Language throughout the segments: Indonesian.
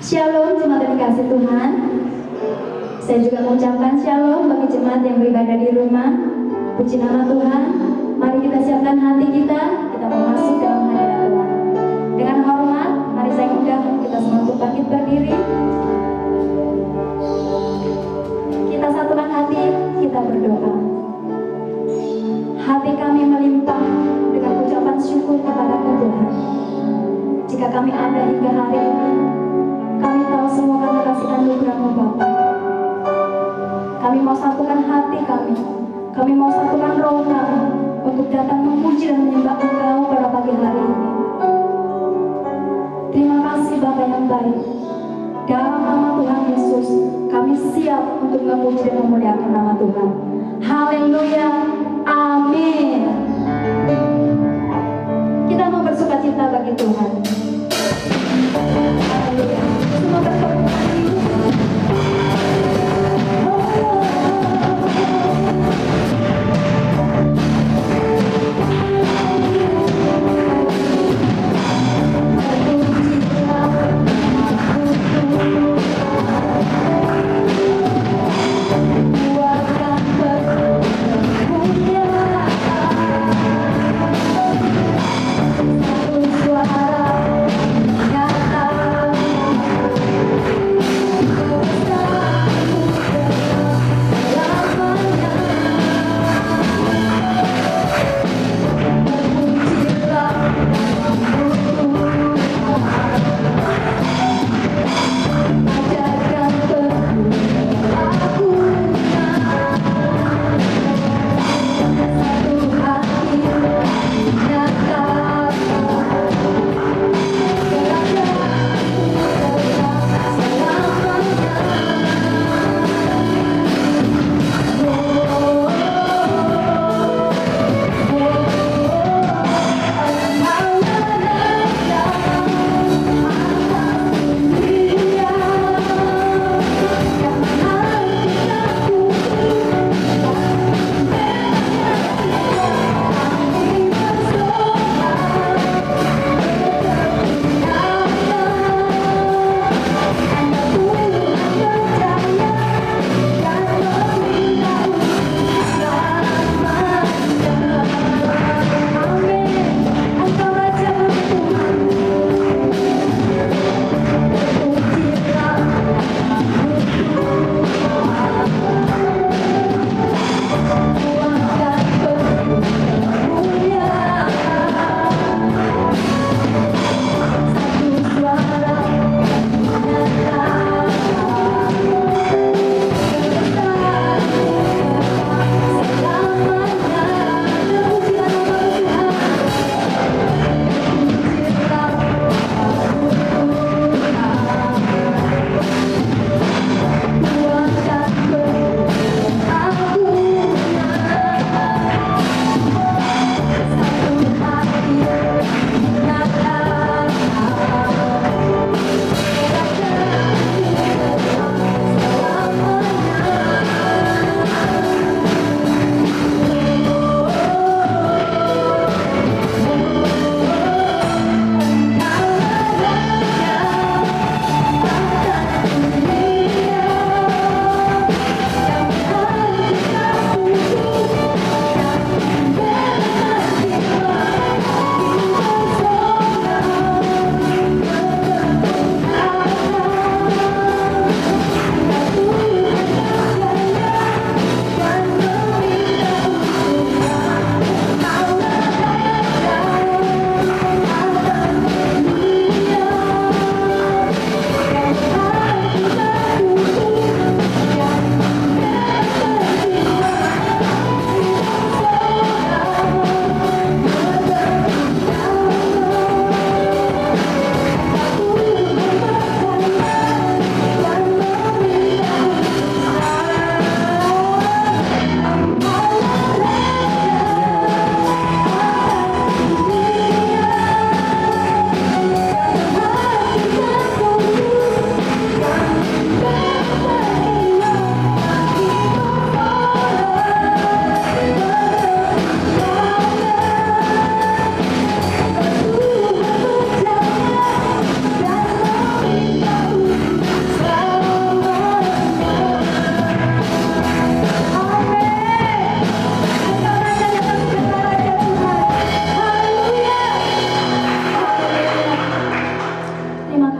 Shalom jemaat yang dikasih Tuhan. Saya juga mengucapkan shalom bagi jemaat yang beribadah di rumah. Puji nama Tuhan. Mari kita siapkan hati kita mau masuk dalam hadirat Tuhan. Dengan hormat, mari saya undang kita semua untuk bangkit berdiri. Kita satukan hati, kita berdoa. Hati kami melimpah dengan ucapan syukur kepada-Mu Tuhan. Jika kami ada hingga hari ini, kami tahu semua karena kasih anugerah-Mu Bapa. Kami mau satukan hati kami mau satukan roh kami untuk datang memuji dan menyembah Engkau pada pagi hari ini. Terima kasih Bapa yang baik. Dalam nama Tuhan Yesus, kami siap untuk memuji dan memuliakan nama Tuhan. Haleluya, amin. Kita mau bersukacita bagi Tuhan. Haleluya. Semua berkata suara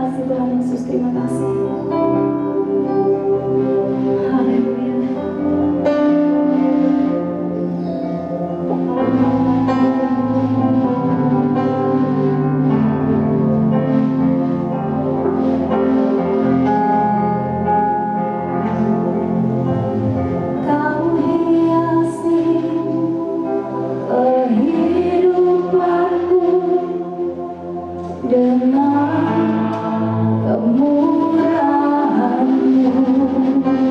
kasih Tuhan Yesus, terima kasih. Haleluya. Kau hiasi kehidupanku dengan kemurahan-Mu.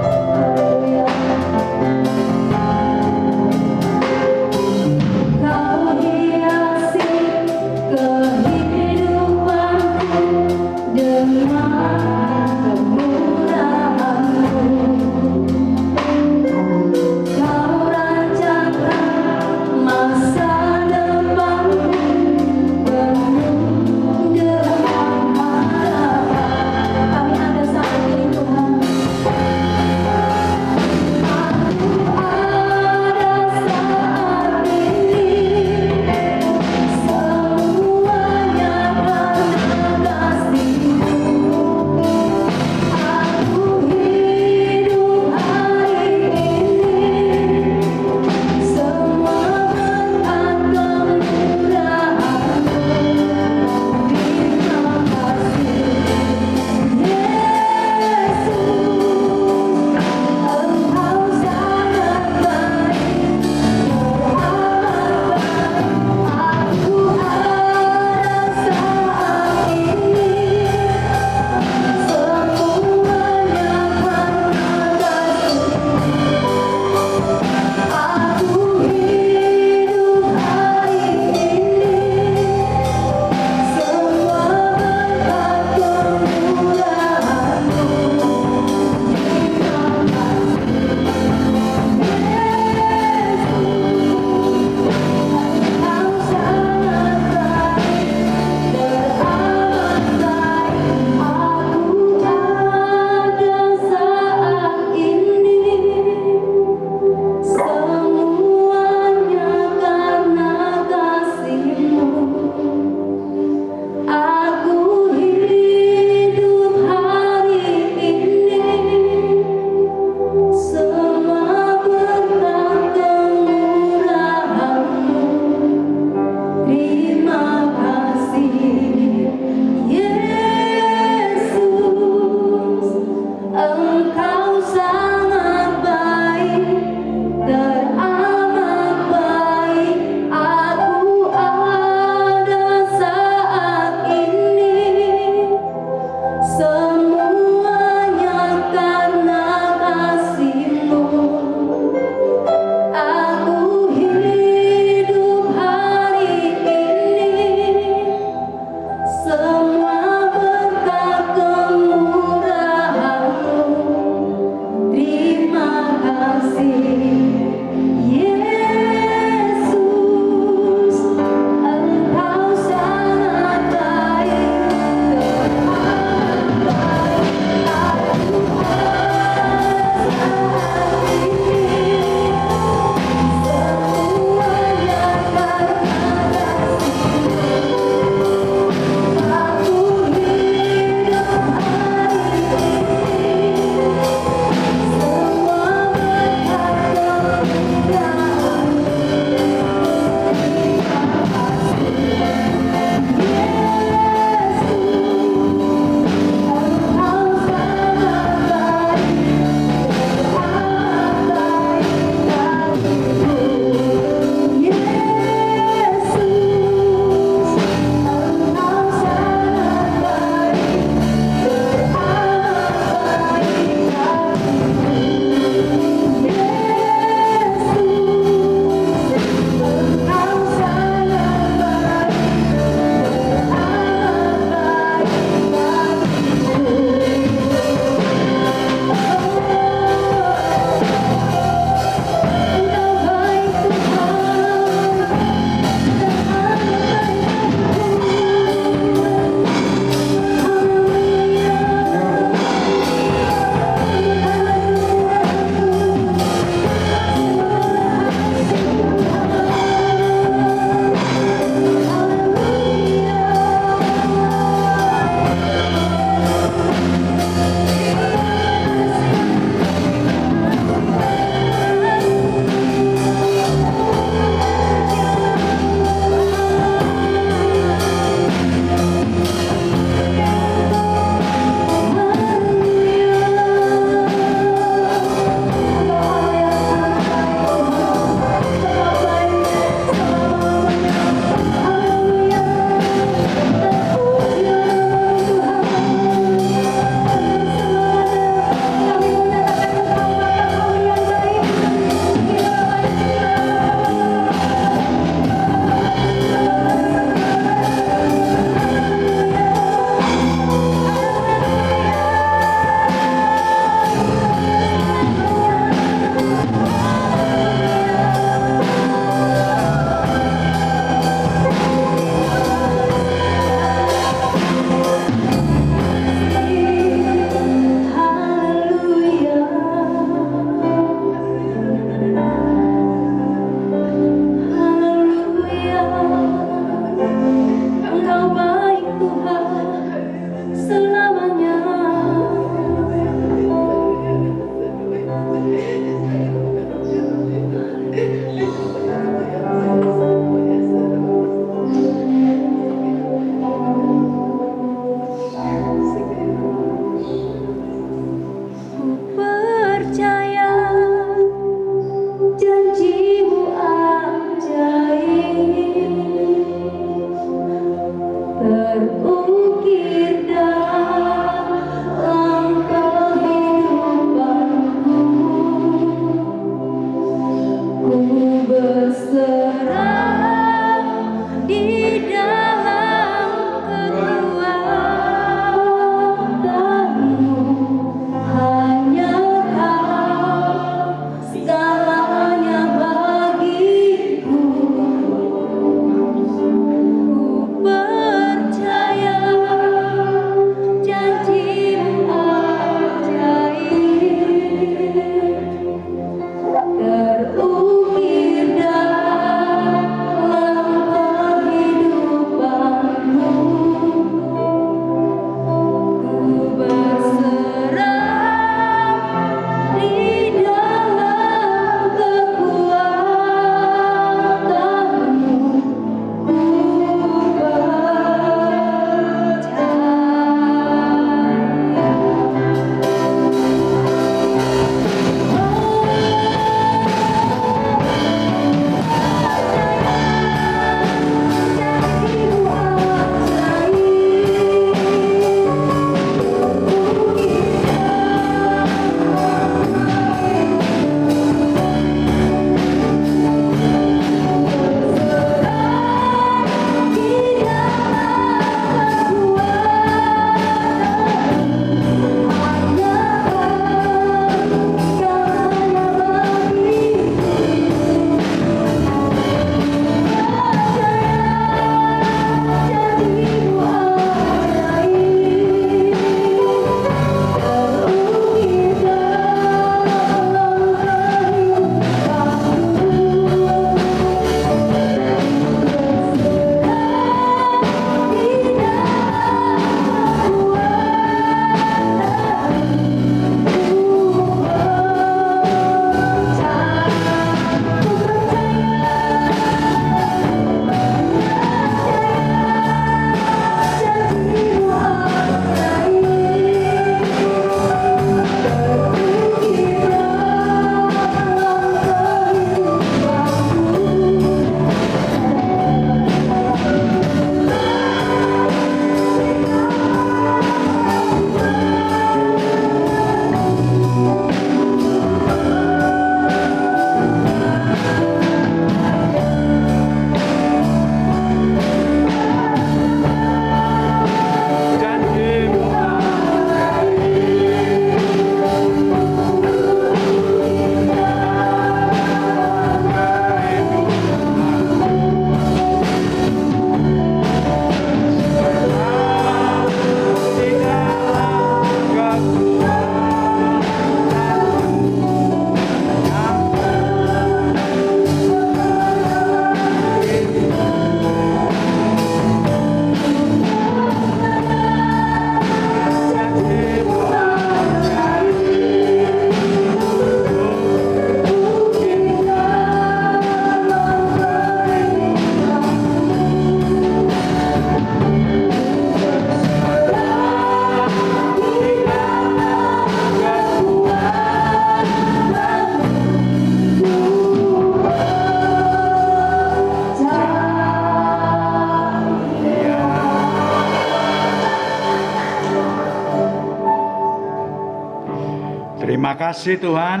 kasih Tuhan,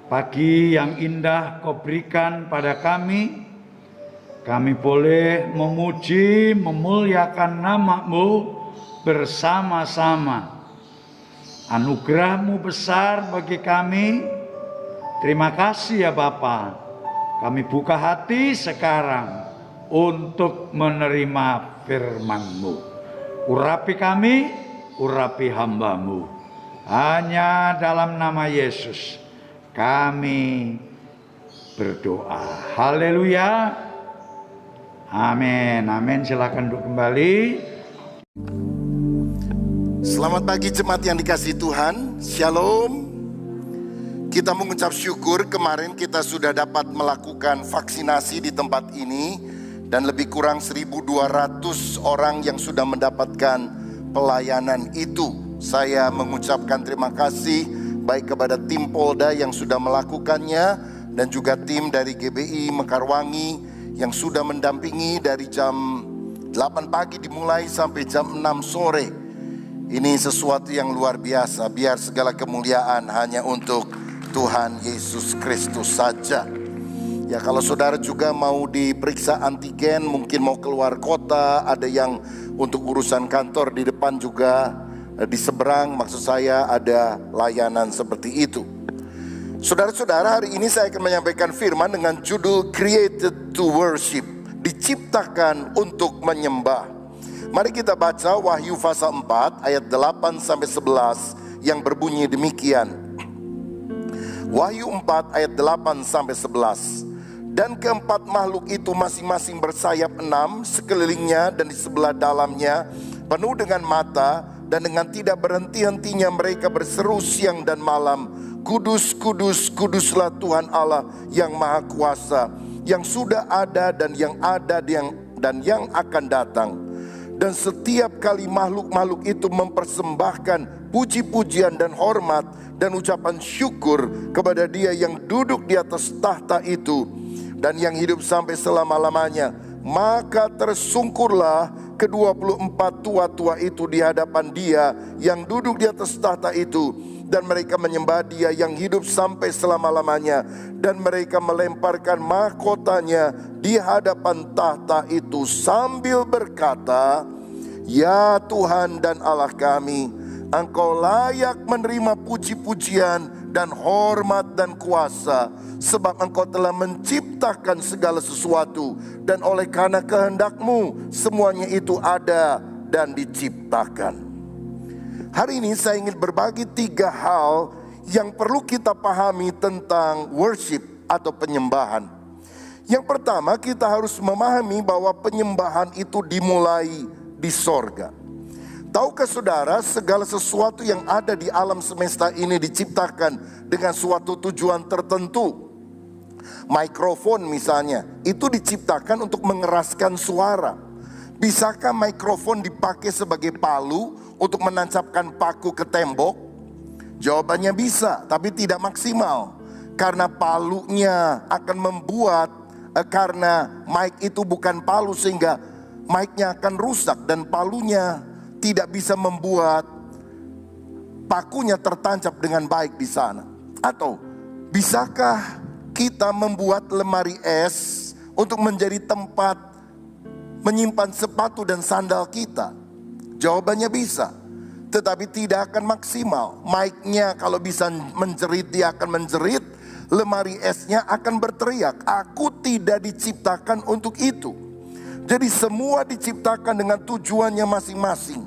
pagi yang indah Kau berikan pada kami. Kami boleh memuji, memuliakan nama-Mu bersama-sama. Anugerah-Mu besar bagi kami. Terima kasih ya Bapa. Kami buka hati sekarang untuk menerima firman-Mu. Urapi kami, urapi hamba-Mu. Hanya dalam nama Yesus kami berdoa. Haleluya. Amin. Amin. Silakan duduk kembali. Selamat pagi jemaat yang dikasihi Tuhan. Shalom. Kita mengucap syukur kemarin kita sudah dapat melakukan vaksinasi di tempat ini. Dan lebih kurang 1.200 orang yang sudah mendapatkan pelayanan itu. Saya mengucapkan terima kasih baik kepada tim Polda yang sudah melakukannya. Dan juga tim dari GBI Mekarwangi yang sudah mendampingi dari jam 8 pagi dimulai sampai jam 6 sore. Ini sesuatu yang luar biasa. Biar segala kemuliaan hanya untuk Tuhan Yesus Kristus saja. Ya, kalau saudara juga mau diperiksa antigen, mungkin mau keluar kota, ada yang untuk urusan kantor di depan juga, di seberang maksud saya ada layanan seperti itu. Saudara-saudara, hari ini saya akan menyampaikan firman dengan judul Created to Worship, diciptakan untuk menyembah. Mari kita baca Wahyu pasal 4 ayat 8 sampai 11 yang berbunyi demikian. Wahyu 4 ayat 8 sampai 11. Dan keempat makhluk itu masing-masing bersayap 6 sekelilingnya dan di sebelah dalamnya, penuh dengan mata, dan dengan tidak berhenti-hentinya mereka berseru siang dan malam, Kudus, kudus, kuduslah Tuhan Allah yang Maha Kuasa, yang sudah ada dan yang ada dan yang akan datang. Dan setiap kali makhluk-makhluk itu mempersembahkan puji-pujian dan hormat dan ucapan syukur kepada Dia yang duduk di atas tahta itu dan yang hidup sampai selama-lamanya. Maka tersungkurlah ke-24 tua-tua itu di hadapan Dia yang duduk di atas tahta itu, dan mereka menyembah Dia yang hidup sampai selama-lamanya, dan mereka melemparkan mahkotanya di hadapan tahta itu sambil berkata, Ya Tuhan dan Allah kami, Engkau layak menerima puji-pujian dan hormat dan kuasa, sebab Engkau telah menciptakan segala sesuatu, dan oleh karena kehendak-Mu semuanya itu ada dan diciptakan. Hari ini saya ingin berbagi 3 hal yang perlu kita pahami tentang worship atau penyembahan. Yang pertama, kita harus memahami bahwa penyembahan itu dimulai di sorga. Tahukah saudara, segala sesuatu yang ada di alam semesta ini diciptakan dengan suatu tujuan tertentu. Mikrofon misalnya, itu diciptakan untuk mengeraskan suara. Bisakah mikrofon dipakai sebagai palu untuk menancapkan paku ke tembok? Jawabannya bisa, tapi tidak maksimal. Karena palunya akan membuat, karena mic itu bukan palu sehingga mic-nya akan rusak. Dan palunya tidak bisa membuat pakunya tertancap dengan baik di sana. Atau bisakah kita membuat lemari es untuk menjadi tempat menyimpan sepatu dan sandal kita? Jawabannya bisa, tetapi tidak akan maksimal. Mic-nya kalau bisa menjerit, dia akan menjerit. Lemari esnya akan berteriak. Aku tidak diciptakan untuk itu. Jadi semua diciptakan dengan tujuannya masing-masing.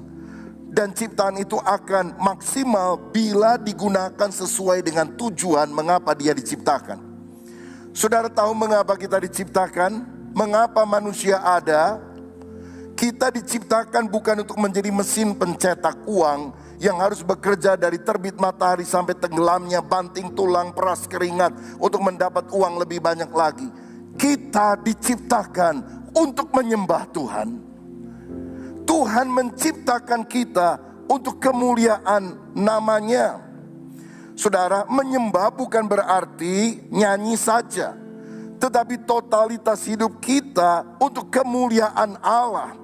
Dan ciptaan itu akan maksimal bila digunakan sesuai dengan tujuan mengapa dia diciptakan. Saudara tahu mengapa kita diciptakan? Mengapa manusia ada? Kita diciptakan bukan untuk menjadi mesin pencetak uang yang harus bekerja dari terbit matahari sampai tenggelamnya banting tulang, peras keringat untuk mendapat uang lebih banyak lagi. Kita diciptakan untuk menyembah Tuhan. Tuhan menciptakan kita untuk kemuliaan namanya. Saudara, menyembah bukan berarti nyanyi saja, tetapi totalitas hidup kita untuk kemuliaan Allah.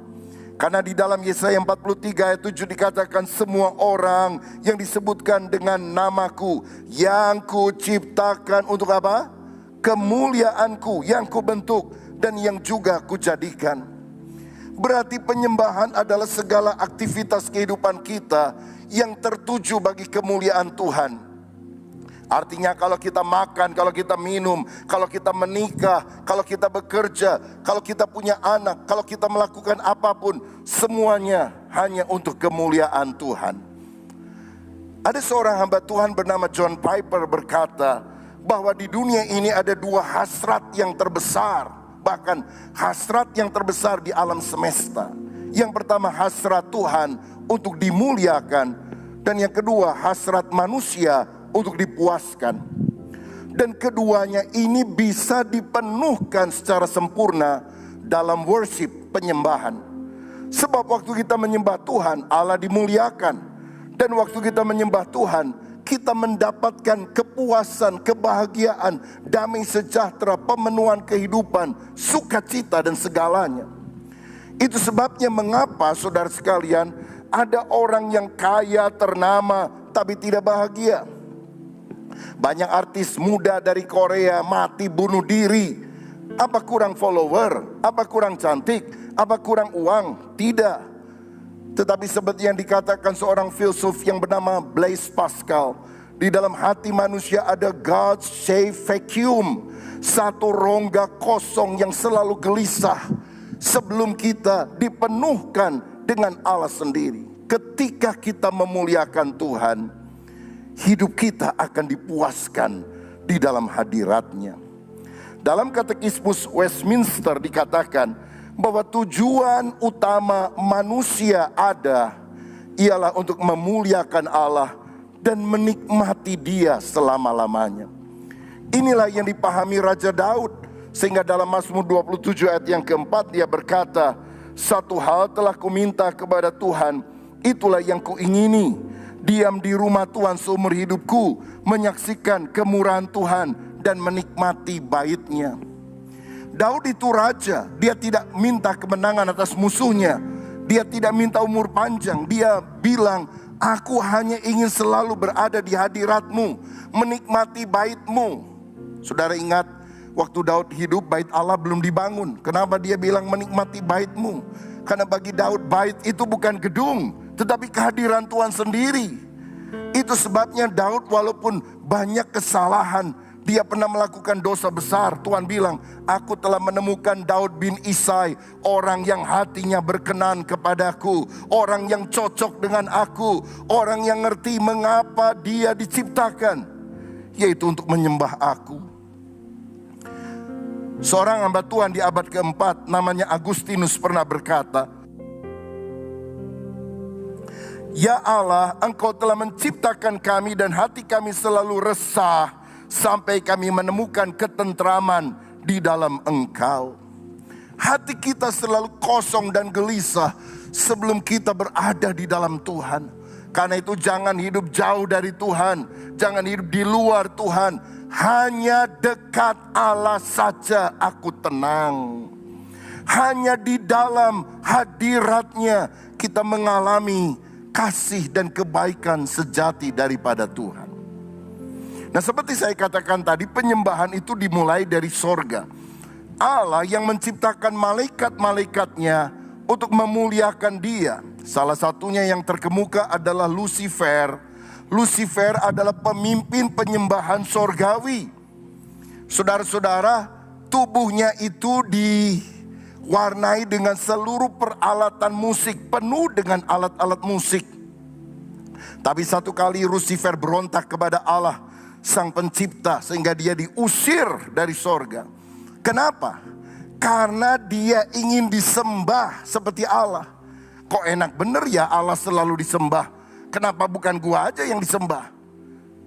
Karena di dalam Yesaya 43 ayat 7 dikatakan, semua orang yang disebutkan dengan namaku, yang kuciptakan untuk apa? Kemuliaanku, yang kubentuk dan yang juga kujadikan. Berarti penyembahan adalah segala aktivitas kehidupan kita yang tertuju bagi kemuliaan Tuhan. Artinya kalau kita makan, kalau kita minum, kalau kita menikah, kalau kita bekerja, kalau kita punya anak, kalau kita melakukan apapun, semuanya hanya untuk kemuliaan Tuhan. Ada seorang hamba Tuhan bernama John Piper berkata bahwa di dunia ini ada dua hasrat yang terbesar, bahkan hasrat yang terbesar di alam semesta. Yang pertama hasrat Tuhan untuk dimuliakan, dan yang kedua hasrat manusia untuk dipuaskan. Dan keduanya ini bisa dipenuhkan secara sempurna dalam worship, penyembahan. Sebab waktu kita menyembah Tuhan, Allah dimuliakan. Dan waktu kita menyembah Tuhan, kita mendapatkan kepuasan, kebahagiaan, damai sejahtera, pemenuhan kehidupan, sukacita dan segalanya. Itu sebabnya mengapa saudara sekalian, ada orang yang kaya, ternama, tapi tidak bahagia. Banyak artis muda dari Korea mati bunuh diri. Apa kurang follower? Apa kurang cantik? Apa kurang uang? Tidak. Tetapi seperti yang dikatakan seorang filsuf yang bernama Blaise Pascal, di dalam hati manusia ada God's shaped vacuum, satu rongga kosong yang selalu gelisah sebelum kita dipenuhkan dengan Allah sendiri. Ketika kita memuliakan Tuhan, hidup kita akan dipuaskan di dalam hadirat-Nya. Dalam Katekismus Westminster dikatakan bahwa tujuan utama manusia ada ialah untuk memuliakan Allah dan menikmati Dia selama-lamanya. Inilah yang dipahami Raja Daud, sehingga dalam Mazmur 27 ayat yang keempat dia berkata, satu hal telah kuminta kepada Tuhan, itulah yang kuingini, diam di rumah Tuhan seumur hidupku, menyaksikan kemurahan Tuhan dan menikmati bait-Nya. Daud itu raja, dia tidak minta kemenangan atas musuhnya, dia tidak minta umur panjang, dia bilang, aku hanya ingin selalu berada di hadirat-Mu, menikmati bait-Mu. Saudara ingat, waktu Daud hidup bait Allah belum dibangun. Kenapa dia bilang menikmati bait-Mu? Karena bagi Daud bait itu bukan gedung, tetapi kehadiran Tuhan sendiri. Itu sebabnya Daud walaupun banyak kesalahan, dia pernah melakukan dosa besar, Tuhan bilang, aku telah menemukan Daud bin Isai, orang yang hatinya berkenan kepadaku, orang yang cocok dengan aku, orang yang ngerti mengapa dia diciptakan, yaitu untuk menyembah aku. Seorang hamba Tuhan di abad keempat namanya Agustinus pernah berkata, ya Allah, Engkau telah menciptakan kami dan hati kami selalu resah sampai kami menemukan ketentraman di dalam Engkau. Hati kita selalu kosong dan gelisah sebelum kita berada di dalam Tuhan. Karena itu jangan hidup jauh dari Tuhan, jangan hidup di luar Tuhan. Hanya dekat Allah saja aku tenang. Hanya di dalam hadirat-Nya kita mengalami kasih dan kebaikan sejati daripada Tuhan. Nah, seperti saya katakan tadi, penyembahan itu dimulai dari sorga. Allah yang menciptakan malaikat-malaikatnya untuk memuliakan Dia. Salah satunya yang terkemuka adalah Lucifer. Lucifer adalah pemimpin penyembahan sorgawi. Saudara-saudara, tubuhnya itu diwarnai dengan seluruh peralatan musik, penuh dengan alat-alat musik. Tapi satu kali Lucifer berontak kepada Allah, Sang Pencipta, sehingga dia diusir dari sorga. Kenapa? Karena dia ingin disembah seperti Allah. Kok enak bener ya Allah selalu disembah? Kenapa bukan gua aja yang disembah?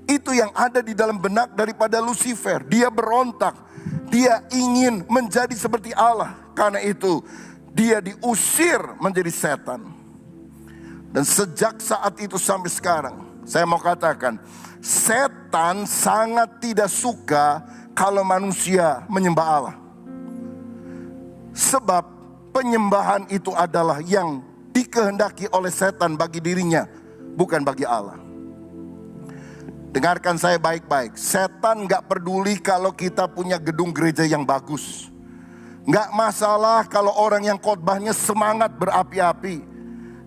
Itu yang ada di dalam benak daripada Lucifer. Dia berontak. Dia ingin menjadi seperti Allah. Karena itu dia diusir menjadi setan. Dan sejak saat itu sampai sekarang, saya mau katakan, setan sangat tidak suka kalau manusia menyembah Allah. Sebab penyembahan itu adalah yang dikehendaki oleh setan bagi dirinya, bukan bagi Allah. Dengarkan saya baik-baik. Setan gak peduli kalau kita punya gedung gereja yang bagus. Gak masalah kalau orang yang khotbahnya semangat berapi-api.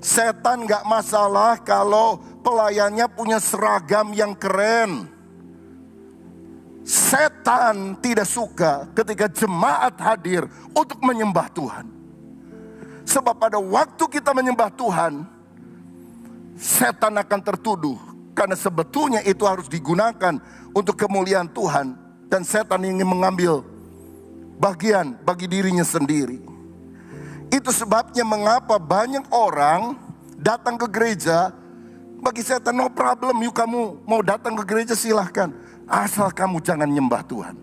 Setan gak masalah kalau pelayannya punya seragam yang keren. Setan tidak suka ketika jemaat hadir untuk menyembah Tuhan. Sebab pada waktu kita menyembah Tuhan, setan akan tertuduh. Karena sebetulnya itu harus digunakan untuk kemuliaan Tuhan. Dan setan ingin mengambil bagian bagi dirinya sendiri. Itu sebabnya mengapa banyak orang datang ke gereja. Bagi setan no problem, yuk kamu mau datang ke gereja silahkan. Asal kamu jangan nyembah Tuhan.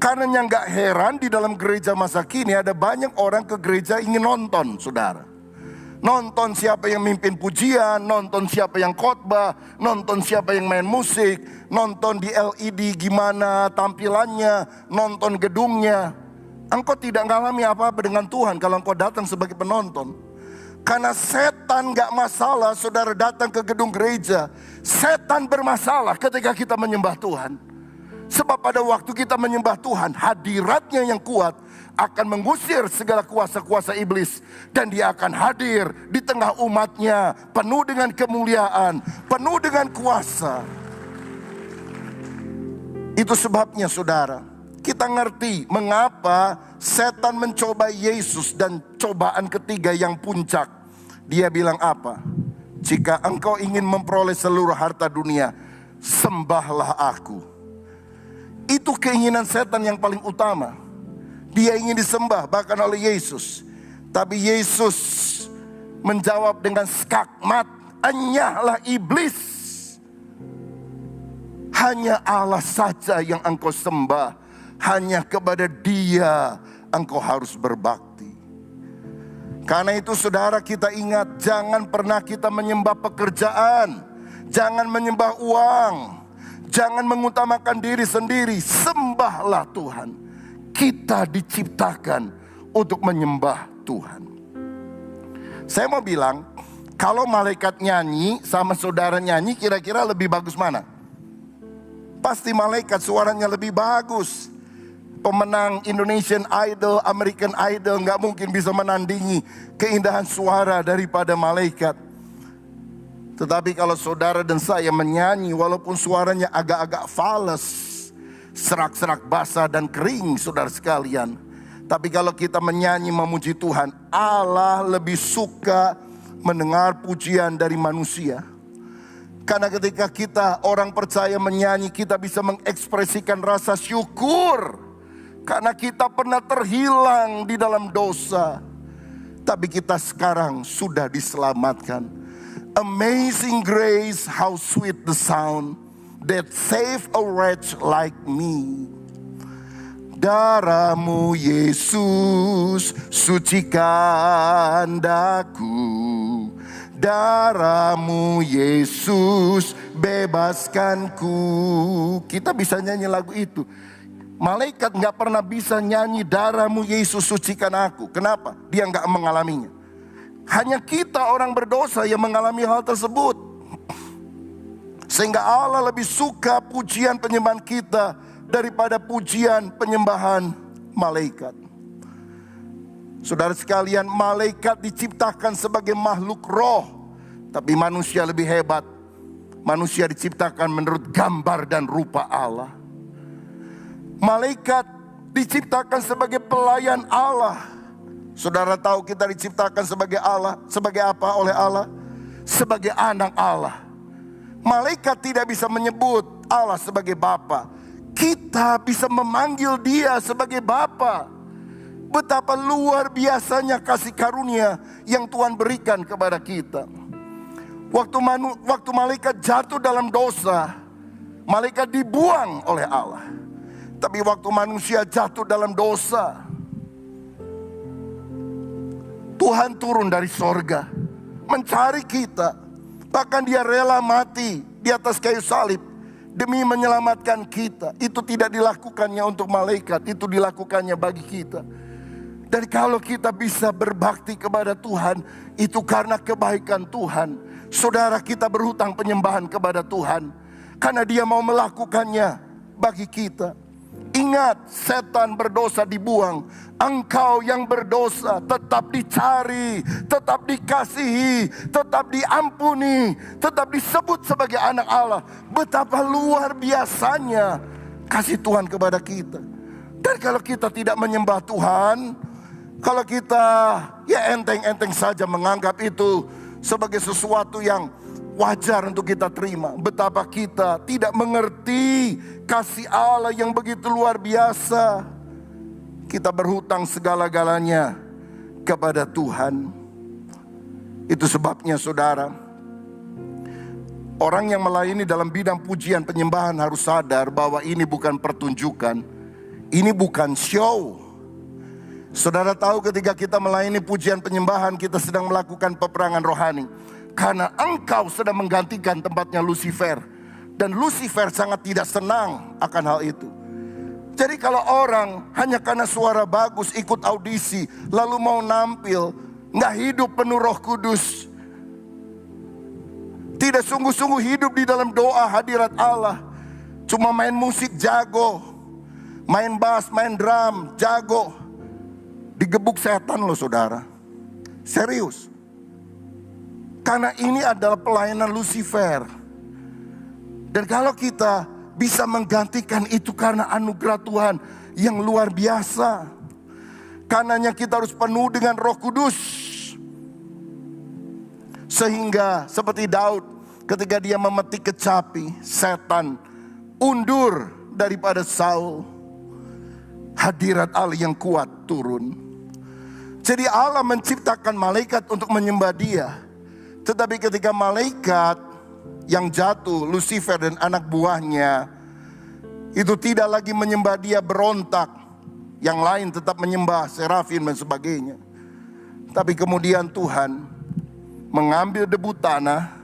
Karena yang gak heran di dalam gereja masa kini ada banyak orang ke gereja ingin nonton, saudara. Nonton siapa yang mimpin pujian, nonton siapa yang khotbah, nonton siapa yang main musik, nonton di LED gimana tampilannya, nonton gedungnya. Engkau tidak mengalami apa-apa dengan Tuhan kalau engkau datang sebagai penonton. Karena setan gak masalah saudara datang ke gedung gereja. Setan bermasalah ketika kita menyembah Tuhan. Sebab pada waktu kita menyembah Tuhan, hadiratnya yang kuat akan mengusir segala kuasa-kuasa iblis. Dan dia akan hadir di tengah umatnya, penuh dengan kemuliaan, penuh dengan kuasa. Itu sebabnya saudara, kita ngerti mengapa setan mencoba Yesus dan cobaan ketiga yang puncak. Dia bilang apa? Jika engkau ingin memperoleh seluruh harta dunia, sembahlah aku. Itu keinginan setan yang paling utama. Dia ingin disembah bahkan oleh Yesus. Tapi Yesus menjawab dengan skakmat, enyahlah iblis. Hanya Allah saja yang engkau sembah. Hanya kepada Dia engkau harus berbakti. Karena itu saudara, kita ingat, jangan pernah kita menyembah pekerjaan. Jangan menyembah uang. Jangan mengutamakan diri sendiri. Sembahlah Tuhan. Kita diciptakan untuk menyembah Tuhan. Saya mau bilang, kalau malaikat nyanyi sama saudara nyanyi, kira-kira lebih bagus mana? Pasti malaikat suaranya lebih bagus. Pemenang Indonesian Idol, American Idol gak mungkin bisa menandingi keindahan suara daripada malaikat. Tetapi kalau saudara dan saya menyanyi, walaupun suaranya agak-agak fals, serak-serak basah dan kering saudara sekalian. Tapi kalau kita menyanyi memuji Tuhan, Allah lebih suka mendengar pujian dari manusia. Karena ketika kita orang percaya menyanyi, kita bisa mengekspresikan rasa syukur. Karena kita pernah terhilang di dalam dosa. Tapi kita sekarang sudah diselamatkan. Amazing grace, how sweet the sound that save a wretch like me. Darahmu Yesus sucikan daku. Darahmu Yesus bebaskanku. Kita bisa nyanyi lagu itu. Malaikat gak pernah bisa nyanyi darahmu Yesus sucikan aku. Kenapa? Dia gak mengalaminya. Hanya kita orang berdosa yang mengalami hal tersebut. Sehingga Allah lebih suka pujian penyembahan kita daripada pujian penyembahan malaikat. Saudara sekalian, malaikat diciptakan sebagai makhluk roh. Tapi manusia lebih hebat. Manusia diciptakan menurut gambar dan rupa Allah. Malaikat diciptakan sebagai pelayan Allah. Saudara tahu kita diciptakan sebagai Allah. Sebagai apa oleh Allah? Sebagai anak Allah. Malaikat tidak bisa menyebut Allah sebagai Bapa. Kita bisa memanggil Dia sebagai Bapa. Betapa luar biasanya kasih karunia yang Tuhan berikan kepada kita. Waktu malaikat jatuh dalam dosa, malaikat dibuang oleh Allah. Tapi waktu manusia jatuh dalam dosa, Tuhan turun dari sorga mencari kita. Bahkan Dia rela mati di atas kayu salib demi menyelamatkan kita. Itu tidak dilakukannya untuk malaikat, itu dilakukannya bagi kita. Dan kalau kita bisa berbakti kepada Tuhan, itu karena kebaikan Tuhan. Saudara, kita berhutang penyembahan kepada Tuhan karena Dia mau melakukannya bagi kita. Ingat, setan berdosa dibuang. Engkau yang berdosa tetap dicari, tetap dikasihi, tetap diampuni, tetap disebut sebagai anak Allah. Betapa luar biasanya kasih Tuhan kepada kita. Dan kalau kita tidak menyembah Tuhan, kalau kita ya enteng-enteng saja menganggap itu sebagai sesuatu yang wajar untuk kita terima, betapa kita tidak mengerti kasih Allah yang begitu luar biasa. Kita berhutang segala-galanya kepada Tuhan. Itu sebabnya saudara, orang yang melayani dalam bidang pujian penyembahan harus sadar bahwa ini bukan pertunjukan, ini bukan show. Saudara tahu, ketika kita melayani pujian penyembahan, kita sedang melakukan peperangan rohani. Karena engkau sedang menggantikan tempatnya Lucifer. Dan Lucifer sangat tidak senang akan hal itu. Jadi kalau orang hanya karena suara bagus ikut audisi, lalu mau nampil, nggak hidup penuh Roh Kudus, tidak sungguh-sungguh hidup di dalam doa hadirat Allah, cuma main musik jago, main bass, main drum jago, digebuk setan loh saudara. Serius. Karena ini adalah pelayanan Lucifer. Dan kalau kita bisa menggantikan itu karena anugerah Tuhan yang luar biasa. Karenanya kita harus penuh dengan Roh Kudus. Sehingga seperti Daud ketika dia memetik kecapi, setan undur daripada Saul. Hadirat Allah yang kuat turun. Jadi Allah menciptakan malaikat untuk menyembah Dia. Tetapi ketika malaikat yang jatuh, Lucifer dan anak buahnya, itu tidak lagi menyembah Dia, berontak. Yang lain tetap menyembah serafim dan sebagainya. Tapi kemudian Tuhan mengambil debu tanah,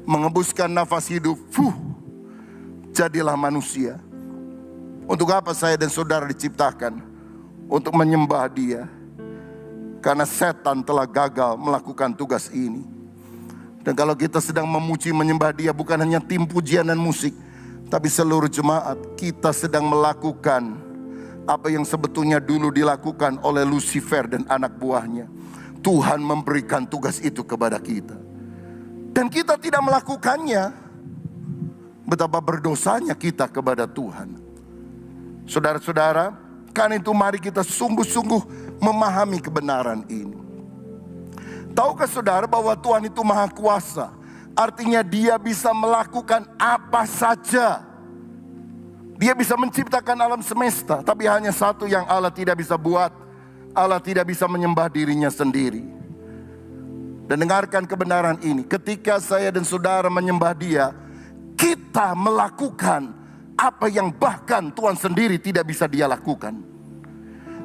mengembuskan nafas hidup, jadilah manusia. Untuk apa saya dan saudara diciptakan? Untuk menyembah Dia. Karena setan telah gagal melakukan tugas ini. Dan kalau kita sedang memuji menyembah Dia, bukan hanya tim pujian dan musik, tapi seluruh jemaat, kita sedang melakukan apa yang sebetulnya dulu dilakukan oleh Lucifer dan anak buahnya. Tuhan memberikan tugas itu kepada kita. Dan kita tidak melakukannya. Betapa berdosanya kita kepada Tuhan. Saudara-saudara, karena itu mari kita sungguh-sungguh memahami kebenaran ini. Tahukah saudara bahwa Tuhan itu maha kuasa? Artinya Dia bisa melakukan apa saja. Dia bisa menciptakan alam semesta. Tapi hanya satu yang Allah tidak bisa buat. Allah tidak bisa menyembah dirinya sendiri. Dan dengarkan kebenaran ini. Ketika saya dan saudara menyembah Dia, kita melakukan apa yang bahkan Tuhan sendiri tidak bisa Dia lakukan.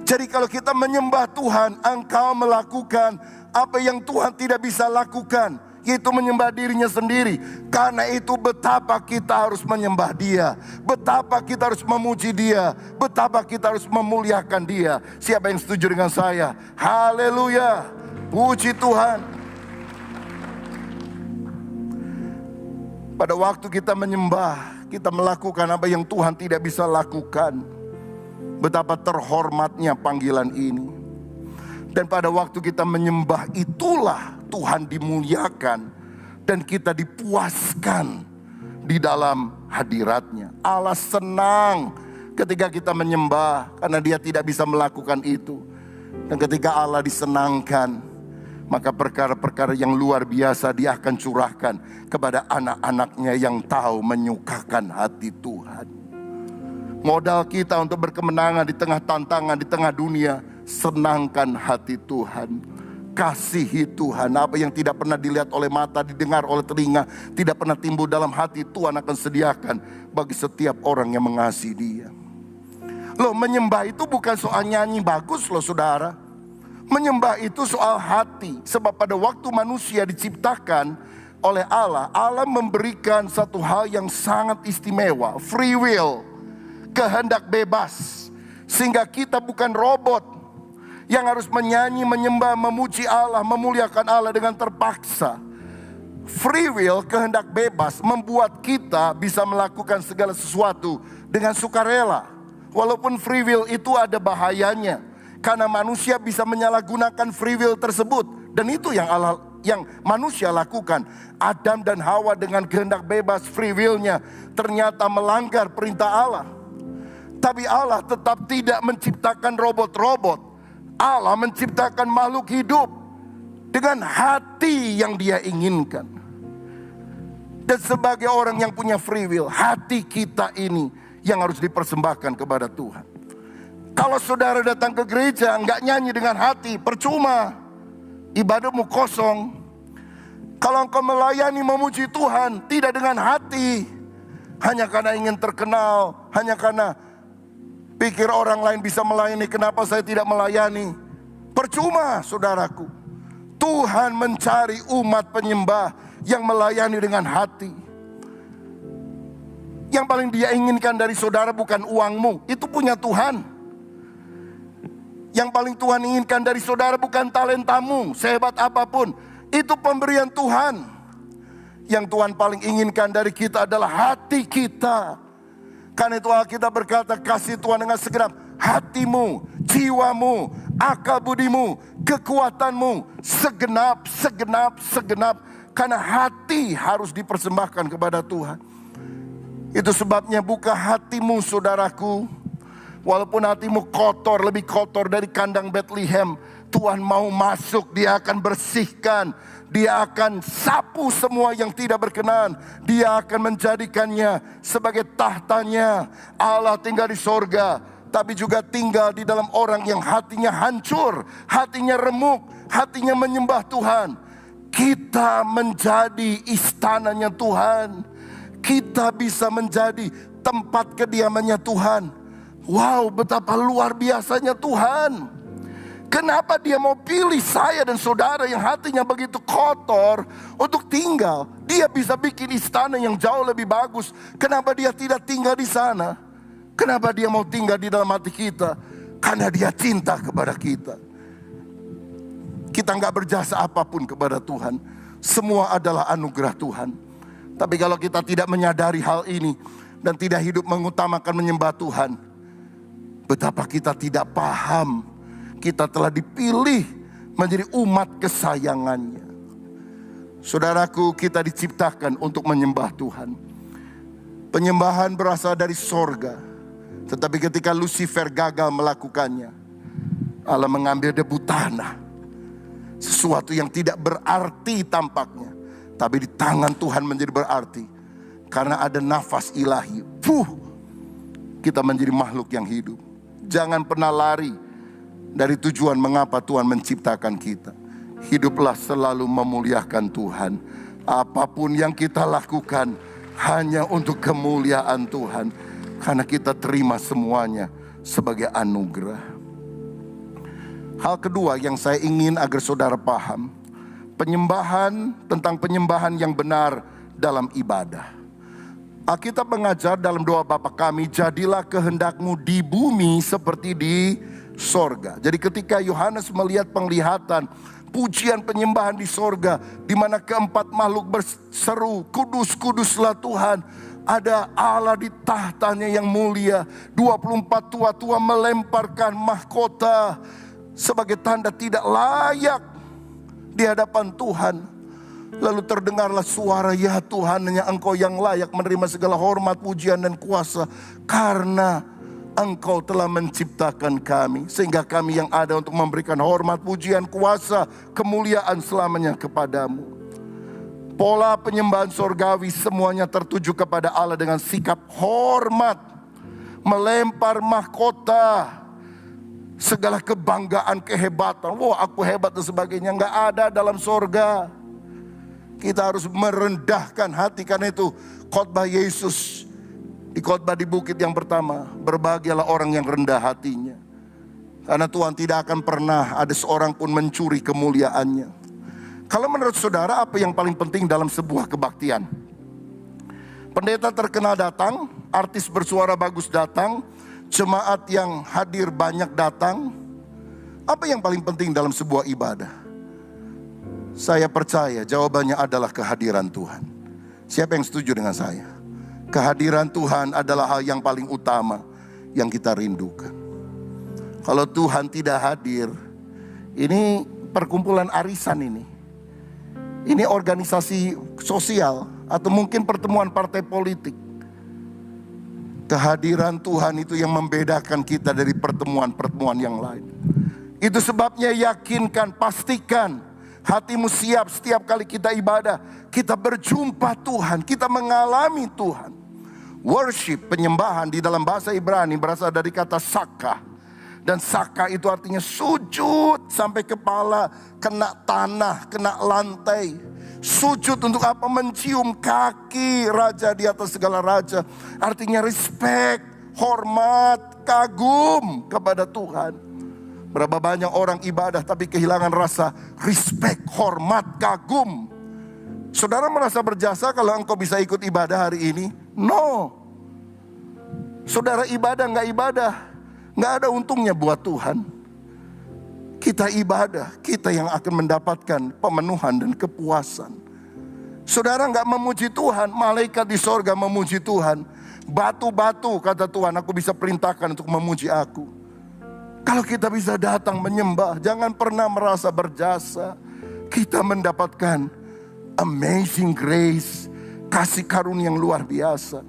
Jadi kalau kita menyembah Tuhan, engkau melakukan apa yang Tuhan tidak bisa lakukan, yaitu menyembah dirinya sendiri. Karena itu betapa kita harus menyembah Dia, betapa kita harus memuji Dia, betapa kita harus memuliakan Dia. Siapa yang setuju dengan saya? Haleluya, puji Tuhan. Pada waktu kita menyembah, kita melakukan apa yang Tuhan tidak bisa lakukan. Betapa terhormatnya panggilan ini. Dan pada waktu kita menyembah, itulah Tuhan dimuliakan. Dan kita dipuaskan di dalam hadiratnya. Allah senang ketika kita menyembah, karena Dia tidak bisa melakukan itu. Dan ketika Allah disenangkan, maka perkara-perkara yang luar biasa Dia akan curahkan kepada anak-anaknya yang tahu menyukakan hati Tuhan. Modal kita untuk berkemenangan di tengah tantangan, di tengah dunia, senangkan hati Tuhan. Kasihi Tuhan. Apa yang tidak pernah dilihat oleh mata, didengar oleh telinga, tidak pernah timbul dalam hati, Tuhan akan sediakan bagi setiap orang yang mengasihi Dia. Loh, menyembah itu bukan soal nyanyi bagus loh saudara. Menyembah itu soal hati. Sebab pada waktu manusia diciptakan oleh Allah, Allah memberikan satu hal yang sangat istimewa, free will, kehendak bebas. Sehingga kita bukan robot. yang harus menyanyi, menyembah, memuji Allah, memuliakan Allah dengan terpaksa. Free will, kehendak bebas, membuat kita bisa melakukan segala sesuatu dengan sukarela. Walaupun free will itu ada bahayanya, karena manusia bisa menyalahgunakan free will tersebut. Dan itu yang manusia lakukan. Adam dan Hawa dengan kehendak bebas free will-nya ternyata melanggar perintah Allah. Tapi Allah tetap tidak menciptakan robot-robot. Allah menciptakan makhluk hidup dengan hati yang Dia inginkan. Dan sebagai orang yang punya free will, hati kita ini yang harus dipersembahkan kepada Tuhan. Kalau saudara datang ke gereja nggak nyanyi dengan hati, percuma, ibadahmu kosong. Kalau engkau melayani memuji Tuhan tidak dengan hati, hanya karena ingin terkenal, hanya karena pikir orang lain bisa melayani, kenapa saya tidak melayani? Percuma, saudaraku. Tuhan mencari umat penyembah yang melayani dengan hati. Yang paling Dia inginkan dari saudara bukan uangmu, itu punya Tuhan. Yang paling Tuhan inginkan dari saudara bukan talentamu, sehebat apapun, itu pemberian Tuhan. Yang Tuhan paling inginkan dari kita adalah hati kita. Karena itu Alkitab berkata, kasih Tuhan dengan segenap hatimu, jiwamu, akal budimu, kekuatanmu, segenap. Karena hati harus dipersembahkan kepada Tuhan. Itu sebabnya buka hatimu, saudaraku. Walaupun hatimu kotor, lebih kotor dari kandang Bethlehem, Tuhan mau masuk, Dia akan bersihkan. Dia akan sapu semua yang tidak berkenan. Dia akan menjadikannya sebagai tahtanya. Allah tinggal di sorga, tapi juga tinggal di dalam orang yang hatinya hancur, hatinya remuk, hatinya menyembah Tuhan. Kita menjadi istananya Tuhan. Kita bisa menjadi tempat kediamannya Tuhan. Wow, betapa luar biasanya Tuhan. Kenapa Dia mau pilih saya dan saudara yang hatinya begitu kotor untuk tinggal? Dia bisa bikin istana yang jauh lebih bagus. Kenapa Dia tidak tinggal di sana? Kenapa Dia mau tinggal di dalam hati kita? Karena Dia cinta kepada kita. Kita nggak berjasa apapun kepada Tuhan. Semua adalah anugerah Tuhan. Tapi kalau kita tidak menyadari hal ini dan tidak hidup mengutamakan menyembah Tuhan, betapa kita tidak paham kita telah dipilih menjadi umat kesayangannya. Saudaraku, kita diciptakan untuk menyembah Tuhan. Penyembahan berasal dari sorga. Tetapi ketika Lucifer gagal melakukannya, Allah mengambil debu tanah. Sesuatu yang tidak berarti tampaknya, tapi di tangan Tuhan menjadi berarti. Karena ada nafas ilahi. Kita menjadi makhluk yang hidup. Jangan pernah lari dari tujuan mengapa Tuhan menciptakan kita. Hiduplah selalu memuliakan Tuhan. Apapun yang kita lakukan hanya untuk kemuliaan Tuhan. Karena kita terima semuanya sebagai anugerah. Hal kedua yang saya ingin agar saudara paham, tentang penyembahan yang benar dalam ibadah. Alkitab mengajar dalam doa Bapa kami, jadilah kehendakmu di bumi seperti di sorga. Jadi ketika Yohanes melihat penglihatan pujian penyembahan di sorga, di mana keempat makhluk berseru, kudus, kuduslah Tuhan. Ada Allah di tahtanya yang mulia. 24 tua-tua melemparkan mahkota sebagai tanda tidak layak di hadapan Tuhan. Lalu terdengarlah suara, ya Tuhan, hanya Engkau yang layak menerima segala hormat, pujian dan kuasa. Karena Engkau telah menciptakan kami, sehingga kami yang ada untuk memberikan hormat, pujian, kuasa, kemuliaan selamanya kepadamu. Pola penyembahan sorgawi semuanya tertuju kepada Allah dengan sikap hormat, melempar mahkota, segala kebanggaan, kehebatan. Wah, aku hebat dan sebagainya. Nggak ada dalam sorga. Kita harus merendahkan hati. Karena itu khotbah Yesus di khotbah di bukit yang pertama, berbahagialah orang yang rendah hatinya. Karena Tuhan tidak akan pernah ada seorang pun mencuri kemuliaannya. Kalau menurut saudara, apa yang paling penting dalam sebuah kebaktian? Pendeta terkenal datang, artis bersuara bagus datang, jemaat yang hadir banyak datang, Apa yang paling penting dalam sebuah ibadah? Saya percaya jawabannya adalah kehadiran Tuhan. Siapa yang setuju dengan saya? Kehadiran Tuhan adalah hal yang paling utama yang kita rindukan. Kalau Tuhan tidak hadir, ini perkumpulan arisan ini. Ini organisasi sosial atau mungkin pertemuan partai politik. Kehadiran Tuhan itu yang membedakan kita dari pertemuan-pertemuan yang lain. Itu sebabnya yakinkan, pastikan hatimu siap setiap kali kita ibadah. Kita berjumpa Tuhan, kita mengalami Tuhan. Worship, penyembahan di dalam bahasa Ibrani berasal dari kata saka. Dan saka itu artinya sujud sampai kepala kena tanah, kena lantai. Sujud untuk apa? Mencium kaki raja di atas segala raja. Artinya respect, hormat, kagum kepada Tuhan. Berapa banyak orang ibadah tapi kehilangan rasa respect, hormat, kagum. Saudara merasa berjasa kalau engkau bisa ikut ibadah hari ini? No. Saudara ibadah nggak ibadah, nggak ada untungnya buat Tuhan. Kita ibadah, kita yang akan mendapatkan pemenuhan dan kepuasan. Saudara nggak memuji Tuhan, malaikat di sorga memuji Tuhan. Batu-batu kata Tuhan, aku bisa perintahkan untuk memuji aku. Kalau kita bisa datang menyembah, jangan pernah merasa berjasa. Kita mendapatkan amazing grace, kasih karunia yang luar biasa.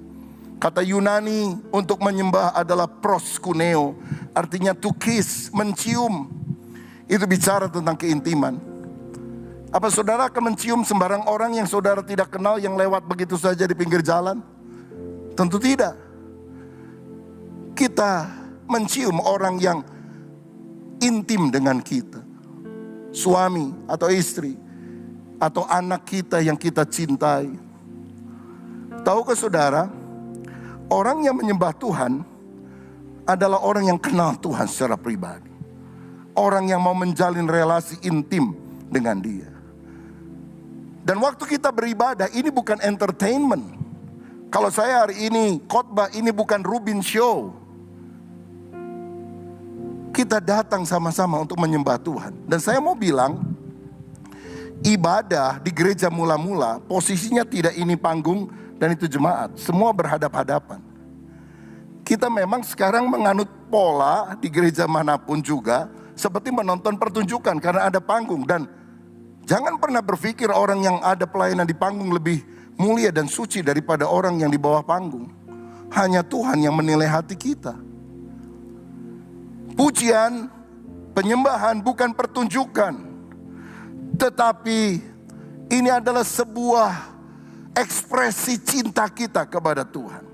Kata Yunani untuk menyembah adalah proskuneo, artinya to kiss, mencium. Itu bicara tentang keintiman. Apa saudara akan mencium sembarang orang yang saudara tidak kenal, yang lewat begitu saja di pinggir jalan? Tentu tidak. Kita mencium orang yang intim dengan kita. Suami atau istri, atau anak kita yang kita cintai. Tahukah saudara, orang yang menyembah Tuhan adalah orang yang kenal Tuhan secara pribadi. Orang yang mau menjalin relasi intim dengan Dia. Dan waktu kita beribadah, ini bukan entertainment. Kalau saya hari ini khotbah, ini bukan Rubin Show. Kita datang sama-sama untuk menyembah Tuhan. Dan saya mau bilang, ibadah di gereja mula-mula, posisinya tidak ini panggung dan itu jemaat. Semua berhadap-hadapan. Kita memang sekarang menganut pola di gereja manapun juga, seperti menonton pertunjukan karena ada panggung. Dan jangan pernah berpikir orang yang ada pelayanan di panggung lebih mulia dan suci daripada orang yang di bawah panggung. Hanya Tuhan yang menilai hati kita. Pujian, penyembahan bukan pertunjukan. Tetapi ini adalah sebuah ekspresi cinta kita kepada Tuhan.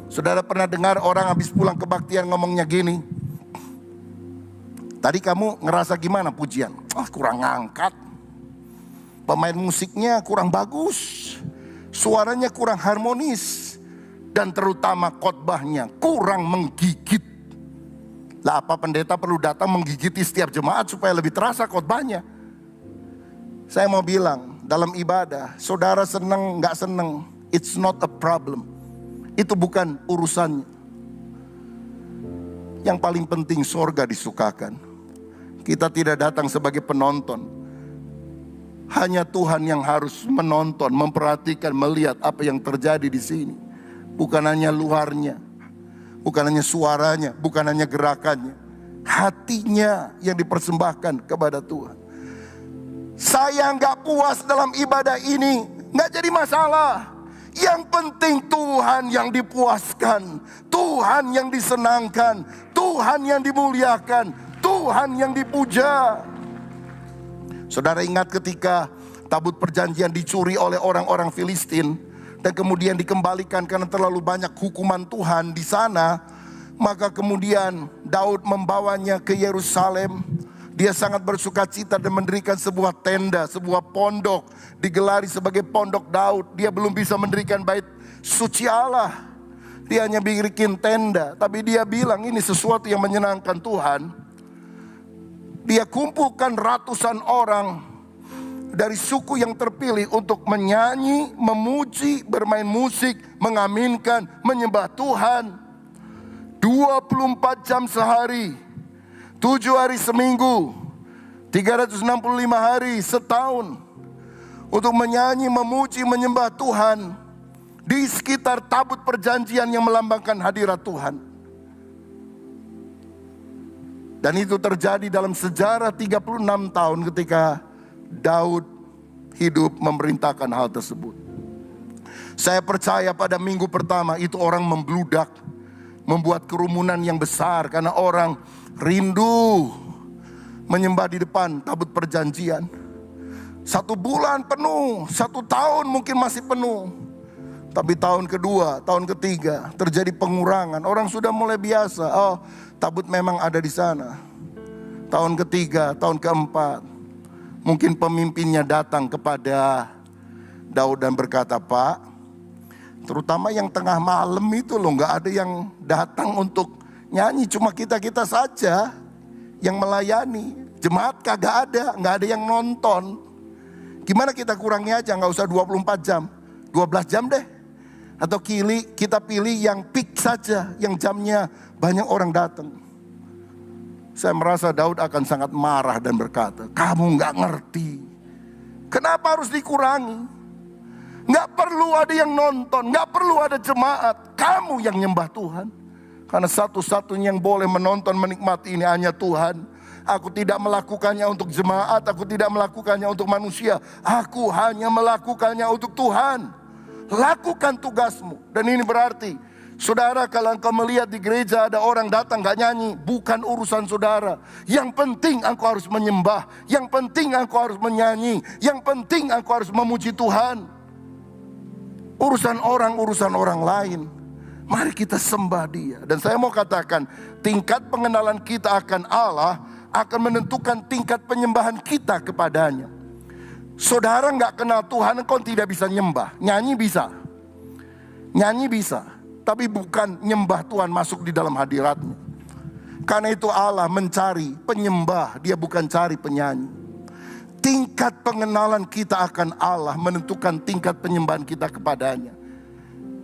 Saudara pernah dengar orang habis pulang kebaktian ngomongnya gini, tadi kamu ngerasa gimana pujian? Kurang ngangkat. Pemain musiknya kurang bagus. Suaranya kurang harmonis. Dan terutama khotbahnya kurang menggigit. Lah apa pendeta perlu datang menggigiti setiap jemaat supaya lebih terasa khotbahnya? Saya mau bilang, dalam ibadah, saudara senang gak senang, it's not a problem. Itu bukan urusannya. Yang paling penting sorga disukakan. Kita tidak datang sebagai penonton. Hanya Tuhan yang harus menonton, memperhatikan, melihat apa yang terjadi di sini. Bukan hanya luarnya, bukan hanya suaranya, bukan hanya gerakannya. Hatinya yang dipersembahkan kepada Tuhan. Saya gak puas dalam ibadah ini, gak jadi masalah. Yang penting Tuhan yang dipuaskan, Tuhan yang disenangkan, Tuhan yang dimuliakan, Tuhan yang dipuja. Saudara ingat ketika tabut perjanjian dicuri oleh orang-orang Filistin dan kemudian dikembalikan karena terlalu banyak hukuman Tuhan di sana, maka kemudian Daud membawanya ke Yerusalem. Dia sangat bersuka cita dan mendirikan sebuah tenda, sebuah pondok, digelari sebagai pondok Daud. Dia belum bisa mendirikan bait suci Allah. Dia hanya bikin tenda, tapi dia bilang ini sesuatu yang menyenangkan Tuhan. Dia kumpulkan ratusan orang dari suku yang terpilih untuk menyanyi, memuji, bermain musik, mengaminkan, menyembah Tuhan 24 jam sehari, 7 hari seminggu, 365 hari setahun, untuk menyanyi, memuji, menyembah Tuhan di sekitar tabut perjanjian yang melambangkan hadirat Tuhan. Dan itu terjadi dalam sejarah 36 tahun ketika Daud hidup memerintahkan hal tersebut. Saya percaya pada minggu pertama itu orang membludak, membuat kerumunan yang besar karena orang rindu menyembah di depan tabut perjanjian. 1 bulan penuh, 1 tahun mungkin masih penuh. Tapi tahun kedua, tahun ketiga terjadi pengurangan. Orang sudah mulai biasa, oh tabut memang ada di sana. Tahun ketiga, tahun keempat, mungkin pemimpinnya datang kepada Daud dan berkata, Pak, terutama yang tengah malam itu loh, gak ada yang datang untuk nyanyi, cuma kita-kita saja yang melayani. Jemaat kagak ada, gak ada yang nonton. Gimana kita kurangi aja, gak usah 24 jam, 12 jam deh. Atau kita pilih yang peak saja, yang jamnya banyak orang datang. Saya merasa Daud akan sangat marah dan berkata, kamu gak ngerti, kenapa harus dikurangi? Gak perlu ada yang nonton, gak perlu ada jemaat. Kamu yang nyembah Tuhan. Karena satu-satunya yang boleh menonton, menikmati ini hanya Tuhan. Aku tidak melakukannya untuk jemaat, aku tidak melakukannya untuk manusia. Aku hanya melakukannya untuk Tuhan. Lakukan tugasmu. Dan ini berarti, saudara, kalau engkau melihat di gereja ada orang datang gak nyanyi, bukan urusan saudara. Yang penting engkau harus menyembah, yang penting engkau harus menyanyi, yang penting engkau harus memuji Tuhan. Urusan orang lain, mari kita sembah Dia. Dan saya mau katakan, tingkat pengenalan kita akan Allah akan menentukan tingkat penyembahan kita kepadanya. Saudara gak kenal Tuhan, engkau tidak bisa nyembah. Nyanyi bisa, tapi bukan nyembah Tuhan masuk di dalam hadiratnya. Karena itu Allah mencari penyembah, Dia bukan cari penyanyi. Tingkat pengenalan kita akan Allah menentukan tingkat penyembahan kita kepadanya.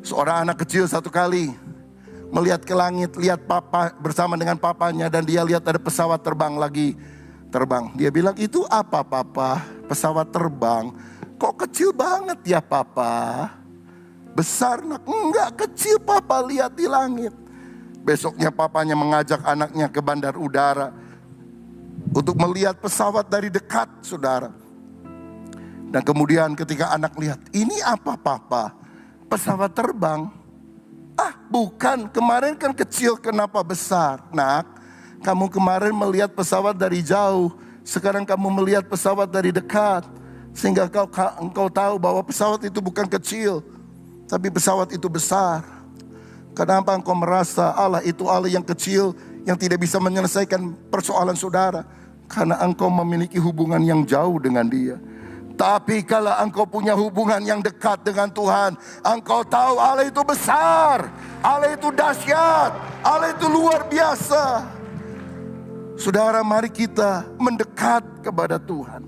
Seorang anak kecil satu kali melihat ke langit, lihat papa bersama dengan papanya, dan dia lihat ada pesawat terbang. Dia bilang, itu apa papa? Pesawat terbang. Kok kecil banget ya papa? Besar nak? Enggak, kecil papa, lihat di langit. Besoknya papanya mengajak anaknya ke bandar udara untuk melihat pesawat dari dekat, saudara. Dan kemudian ketika anak lihat, ini apa papa? Pesawat terbang. Ah bukan, kemarin kan kecil, kenapa besar? Nak, kamu kemarin melihat pesawat dari jauh, sekarang kamu melihat pesawat dari dekat. Sehingga engkau tahu bahwa pesawat itu bukan kecil, tapi pesawat itu besar. Kenapa engkau merasa Allah itu Allah yang kecil, yang tidak bisa menyelesaikan persoalan saudara? Karena engkau memiliki hubungan yang jauh dengan Dia. Tapi kalau engkau punya hubungan yang dekat dengan Tuhan, engkau tahu Allah itu besar, Allah itu dahsyat, Allah itu luar biasa. Saudara, mari kita mendekat kepada Tuhan.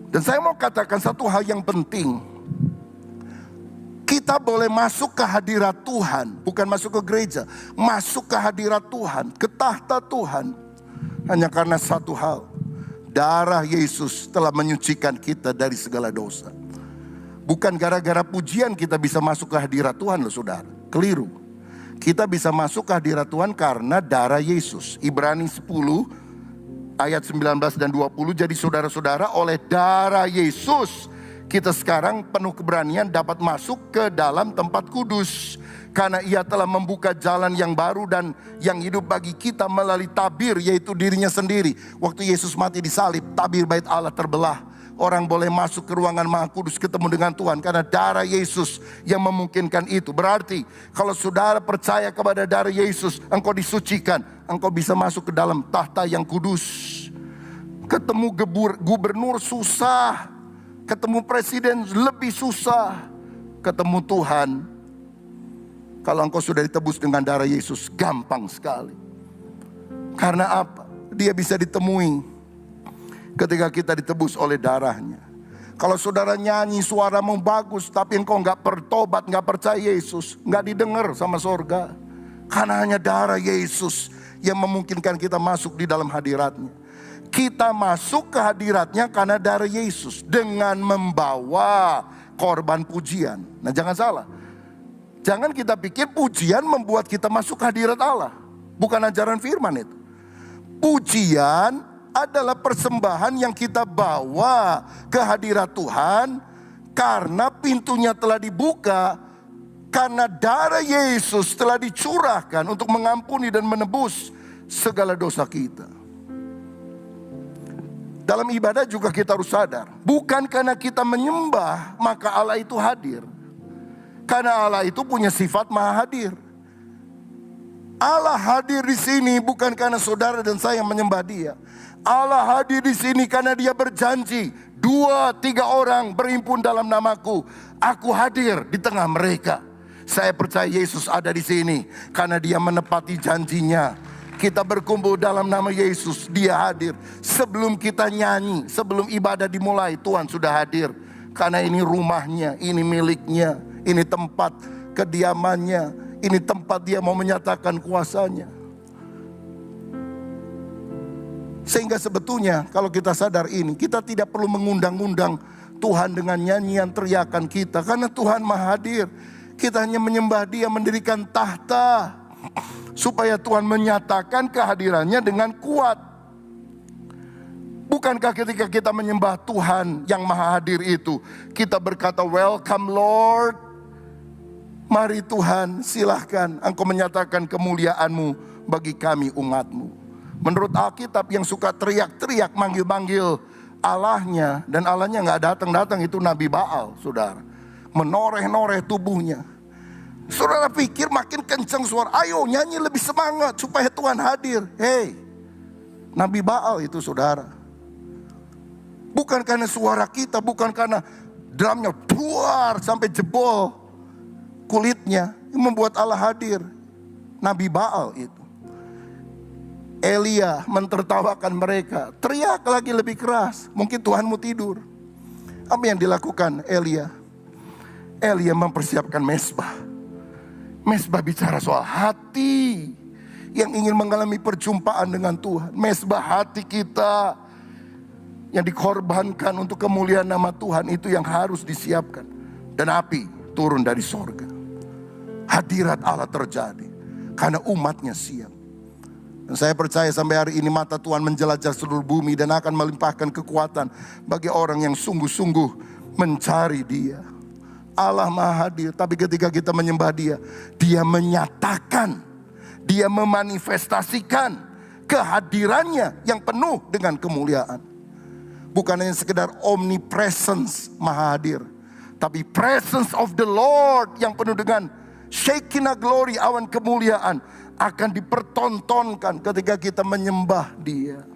Dan saya mau katakan satu hal yang penting. Kita boleh masuk ke hadirat Tuhan, bukan masuk ke gereja, masuk ke hadirat Tuhan, ke tahta Tuhan, hanya karena satu hal. Darah Yesus telah menyucikan kita dari segala dosa. Bukan gara-gara pujian kita bisa masuk ke hadirat Tuhan loh saudara. Keliru. Kita bisa masuk ke hadirat Tuhan karena darah Yesus. Ibrani 10 ayat 19 dan 20. Jadi saudara-saudara, oleh darah Yesus kita sekarang penuh keberanian dapat masuk ke dalam tempat kudus. Karena Ia telah membuka jalan yang baru dan yang hidup bagi kita melalui tabir, yaitu dirinya sendiri. Waktu Yesus mati di salib, tabir bait Allah terbelah. Orang boleh masuk ke ruangan Maha Kudus ketemu dengan Tuhan karena darah Yesus yang memungkinkan itu. Berarti kalau saudara percaya kepada darah Yesus, engkau disucikan, engkau bisa masuk ke dalam tahta yang kudus. Ketemu gubernur susah, ketemu presiden lebih susah, ketemu Tuhan, kalau engkau sudah ditebus dengan darah Yesus, gampang sekali. Karena apa? Dia bisa ditemui ketika kita ditebus oleh darahnya. Kalau saudara nyanyi, suaramu bagus, tapi engkau gak bertobat, gak percaya Yesus, gak didengar sama sorga. Karena hanya darah Yesus yang memungkinkan kita masuk di dalam hadiratnya. Kita masuk ke hadiratnya karena darah Yesus dengan membawa korban pujian. Nah, jangan salah. Jangan kita pikir pujian membuat kita masuk ke hadirat Allah. Bukan ajaran firman itu. Pujian adalah persembahan yang kita bawa ke hadirat Tuhan karena pintunya telah dibuka, karena darah Yesus telah dicurahkan untuk mengampuni dan menebus segala dosa kita. Dalam ibadah juga kita harus sadar, bukan karena kita menyembah maka Allah itu hadir. Karena Allah itu punya sifat maha hadir. Allah hadir di sini bukan karena saudara dan saya yang menyembah Dia. Allah hadir di sini karena Dia berjanji, 2-3 orang berhimpun dalam namaku, aku hadir di tengah mereka. Saya percaya Yesus ada di sini karena Dia menepati janjinya. Kita berkumpul dalam nama Yesus, Dia hadir. Sebelum kita nyanyi, sebelum ibadah dimulai, Tuhan sudah hadir. Karena ini rumahnya, ini miliknya, ini tempat kediamannya, ini tempat Dia mau menyatakan kuasanya. Sehingga sebetulnya kalau kita sadar ini, kita tidak perlu mengundang-undang Tuhan dengan nyanyian teriakan kita. Karena Tuhan maha hadir. Kita hanya menyembah Dia, mendirikan tahta, supaya Tuhan menyatakan kehadirannya dengan kuat. Bukankah ketika kita menyembah Tuhan yang maha hadir itu, kita berkata, welcome Lord. Mari Tuhan, silahkan Engkau menyatakan kemuliaan-Mu bagi kami umat-Mu. Menurut Alkitab, yang suka teriak-teriak manggil-manggil Allahnya, dan Allahnya gak datang-datang, itu Nabi Baal, saudara. Menoreh-noreh tubuhnya. Saudara pikir makin kencang suara, ayo nyanyi lebih semangat supaya Tuhan hadir. Hei, Nabi Baal itu saudara. Bukan karena suara kita, bukan karena drumnya duar sampai jebol kulitnya yang membuat Allah hadir. Nabi Baal itu. Elia mentertawakan mereka, teriak lagi lebih keras. Mungkin Tuhanmu tidur. Apa yang dilakukan Elia? Elia mempersiapkan mezbah. Mezbah bicara soal hati yang ingin mengalami perjumpaan dengan Tuhan. Mezbah hati kita yang dikorbankan untuk kemuliaan nama Tuhan, itu yang harus disiapkan. Dan api turun dari sorga. Hadirat Allah terjadi karena umatnya siap. Dan saya percaya sampai hari ini mata Tuhan menjelajah seluruh bumi dan akan melimpahkan kekuatan bagi orang yang sungguh-sungguh mencari Dia. Allah maha hadir, tapi ketika kita menyembah Dia, Dia menyatakan, Dia memanifestasikan kehadirannya yang penuh dengan kemuliaan. Bukan hanya sekedar omnipresence maha hadir, tapi presence of the Lord yang penuh dengan Shekinah glory, awan kemuliaan, akan dipertontonkan ketika kita menyembah Dia.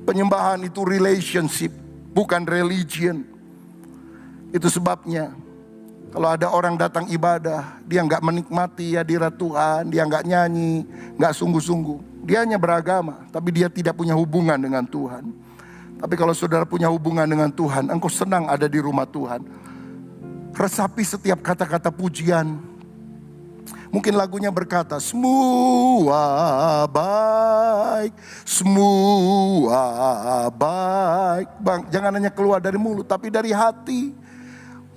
Penyembahan itu relationship, bukan religion. Itu sebabnya kalau ada orang datang ibadah, dia gak menikmati hadirat Tuhan, dia gak nyanyi, gak sungguh-sungguh. Dia hanya beragama, tapi dia tidak punya hubungan dengan Tuhan. Tapi kalau saudara punya hubungan dengan Tuhan, engkau senang ada di rumah Tuhan. Resapi setiap kata-kata pujian. Mungkin lagunya berkata, semua baik, semua baik. Bang, jangan hanya keluar dari mulut, tapi dari hati.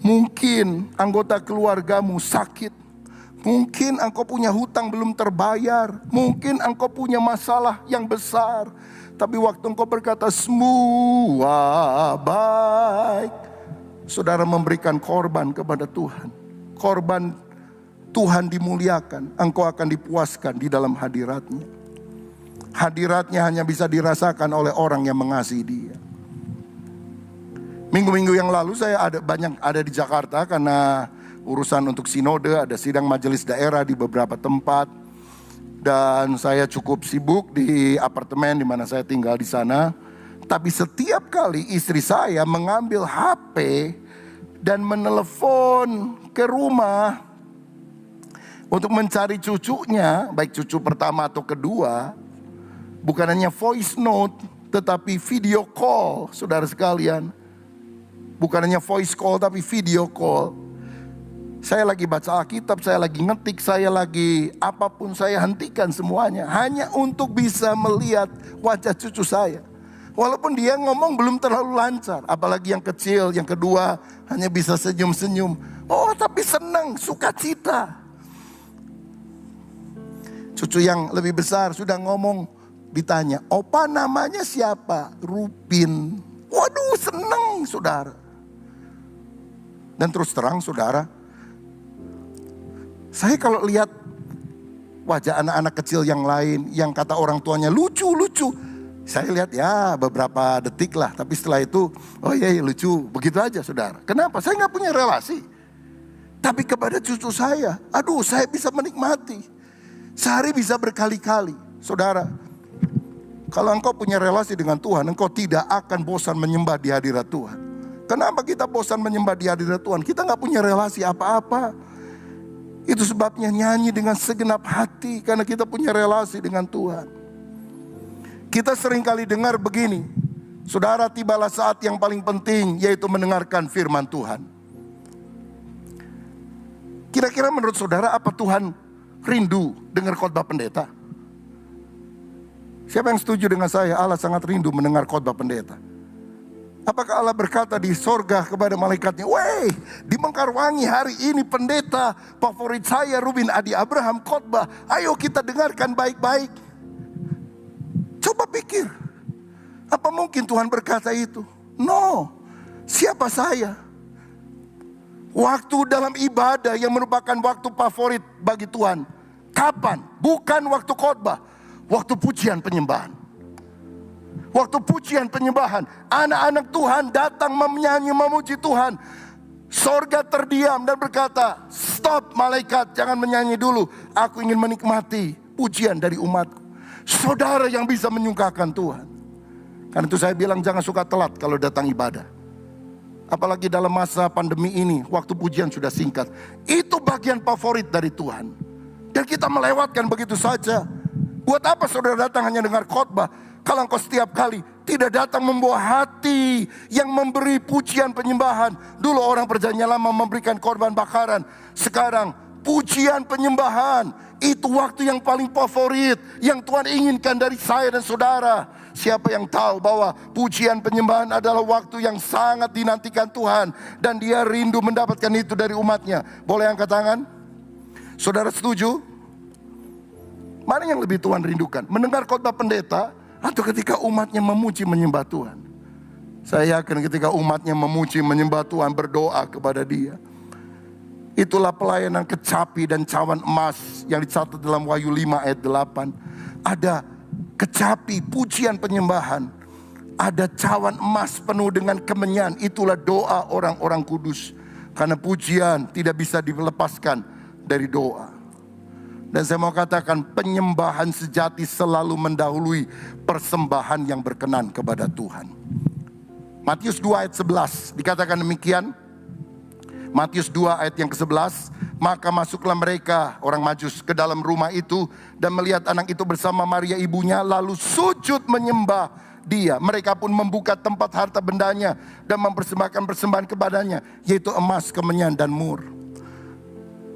Mungkin anggota keluargamu sakit. Mungkin engkau punya hutang belum terbayar. Mungkin engkau punya masalah yang besar. Tapi waktu engkau berkata semua baik, saudara memberikan korban kepada Tuhan. Korban Tuhan dimuliakan. Engkau akan dipuaskan di dalam hadiratnya. Hadiratnya hanya bisa dirasakan oleh orang yang mengasihi Dia. Minggu-minggu yang lalu saya banyak ada di Jakarta karena urusan untuk sinode, ada sidang majelis daerah di beberapa tempat. Dan saya cukup sibuk di apartemen di mana saya tinggal di sana. Tapi setiap kali istri saya mengambil HP dan menelepon ke rumah untuk mencari cucunya, baik cucu pertama atau kedua, bukan hanya voice note, tetapi video call, saudara sekalian. Bukan hanya voice call tapi video call. Saya lagi baca Alkitab, saya lagi ngetik, saya lagi apapun, saya hentikan semuanya. Hanya untuk bisa melihat wajah cucu saya. Walaupun dia ngomong belum terlalu lancar. Apalagi yang kecil, yang kedua hanya bisa senyum-senyum. Oh, tapi senang, sukacita. Cucu yang lebih besar sudah ngomong, ditanya, opa namanya siapa? Rupin. Waduh, senang saudara. Dan terus terang saudara, saya kalau lihat wajah anak-anak kecil yang lain yang kata orang tuanya lucu-lucu, saya lihat ya beberapa detik lah. Tapi setelah itu, oh iya lucu, begitu aja saudara. Kenapa? Saya nggak punya relasi. Tapi kepada cucu saya, aduh saya bisa menikmati. Sehari bisa berkali-kali. Saudara, kalau engkau punya relasi dengan Tuhan, engkau tidak akan bosan menyembah di hadirat Tuhan. Kenapa kita bosan menyembah di hadirat Tuhan? Kita nggak punya relasi apa-apa. Itu sebabnya nyanyi dengan segenap hati, karena kita punya relasi dengan Tuhan. Kita seringkali dengar begini, saudara, tibalah saat yang paling penting, yaitu mendengarkan firman Tuhan. Kira-kira menurut saudara, apa Tuhan rindu dengar khotbah pendeta? Siapa yang setuju dengan saya? Allah sangat rindu mendengar khotbah pendeta. Apakah Allah berkata di sorga kepada malaikatnya, "Weh, di Mengkarwangi hari ini pendeta favorit saya Ruben Adi Abraham khotbah. Ayo kita dengarkan baik-baik." Coba pikir, apa mungkin Tuhan berkata itu? No. Siapa saya? Waktu dalam ibadah yang merupakan waktu favorit bagi Tuhan. Kapan? Bukan waktu khotbah, waktu pujian penyembahan. Waktu pujian penyembahan, anak-anak Tuhan datang menyanyi memuji Tuhan. Sorga terdiam dan berkata, "Stop malaikat, jangan menyanyi dulu. Aku ingin menikmati pujian dari umatku." Saudara yang bisa menyukakan Tuhan. Karena itu saya bilang jangan suka telat kalau datang ibadah. Apalagi dalam masa pandemi ini, waktu pujian sudah singkat. Itu bagian favorit dari Tuhan. Dan kita melewatkan begitu saja. Buat apa saudara datang hanya dengar khotbah? Kalau engkau setiap kali tidak datang membawa hati yang memberi pujian penyembahan. Dulu orang perjanjian lama memberikan korban bakaran. Sekarang pujian penyembahan. Itu waktu yang paling favorit yang Tuhan inginkan dari saya dan saudara. Siapa yang tahu bahwa pujian penyembahan adalah waktu yang sangat dinantikan Tuhan. Dan dia rindu mendapatkan itu dari umatnya. Boleh angkat tangan? Saudara setuju? Mana yang lebih Tuhan rindukan? Mendengar khotbah pendeta atau ketika umatnya memuji menyembah Tuhan? Saya yakin ketika umatnya memuji menyembah Tuhan, berdoa kepada Dia. Itulah pelayanan kecapi dan cawan emas yang dicatat dalam Wahyu 5 ayat 8. Ada kecapi, pujian penyembahan. Ada cawan emas penuh dengan kemenyan. Itulah doa orang-orang kudus. Karena pujian tidak bisa dilepaskan dari doa. Dan saya mau katakan, penyembahan sejati selalu mendahului persembahan yang berkenan kepada Tuhan. Matius 2 ayat 11 dikatakan demikian. Matius 2 ayat yang ke-11. Maka masuklah mereka, orang Majus, ke dalam rumah itu dan melihat anak itu bersama Maria ibunya, lalu sujud menyembah dia. Mereka pun membuka tempat harta bendanya dan mempersembahkan persembahan kepadanya, yaitu emas, kemenyan dan mur.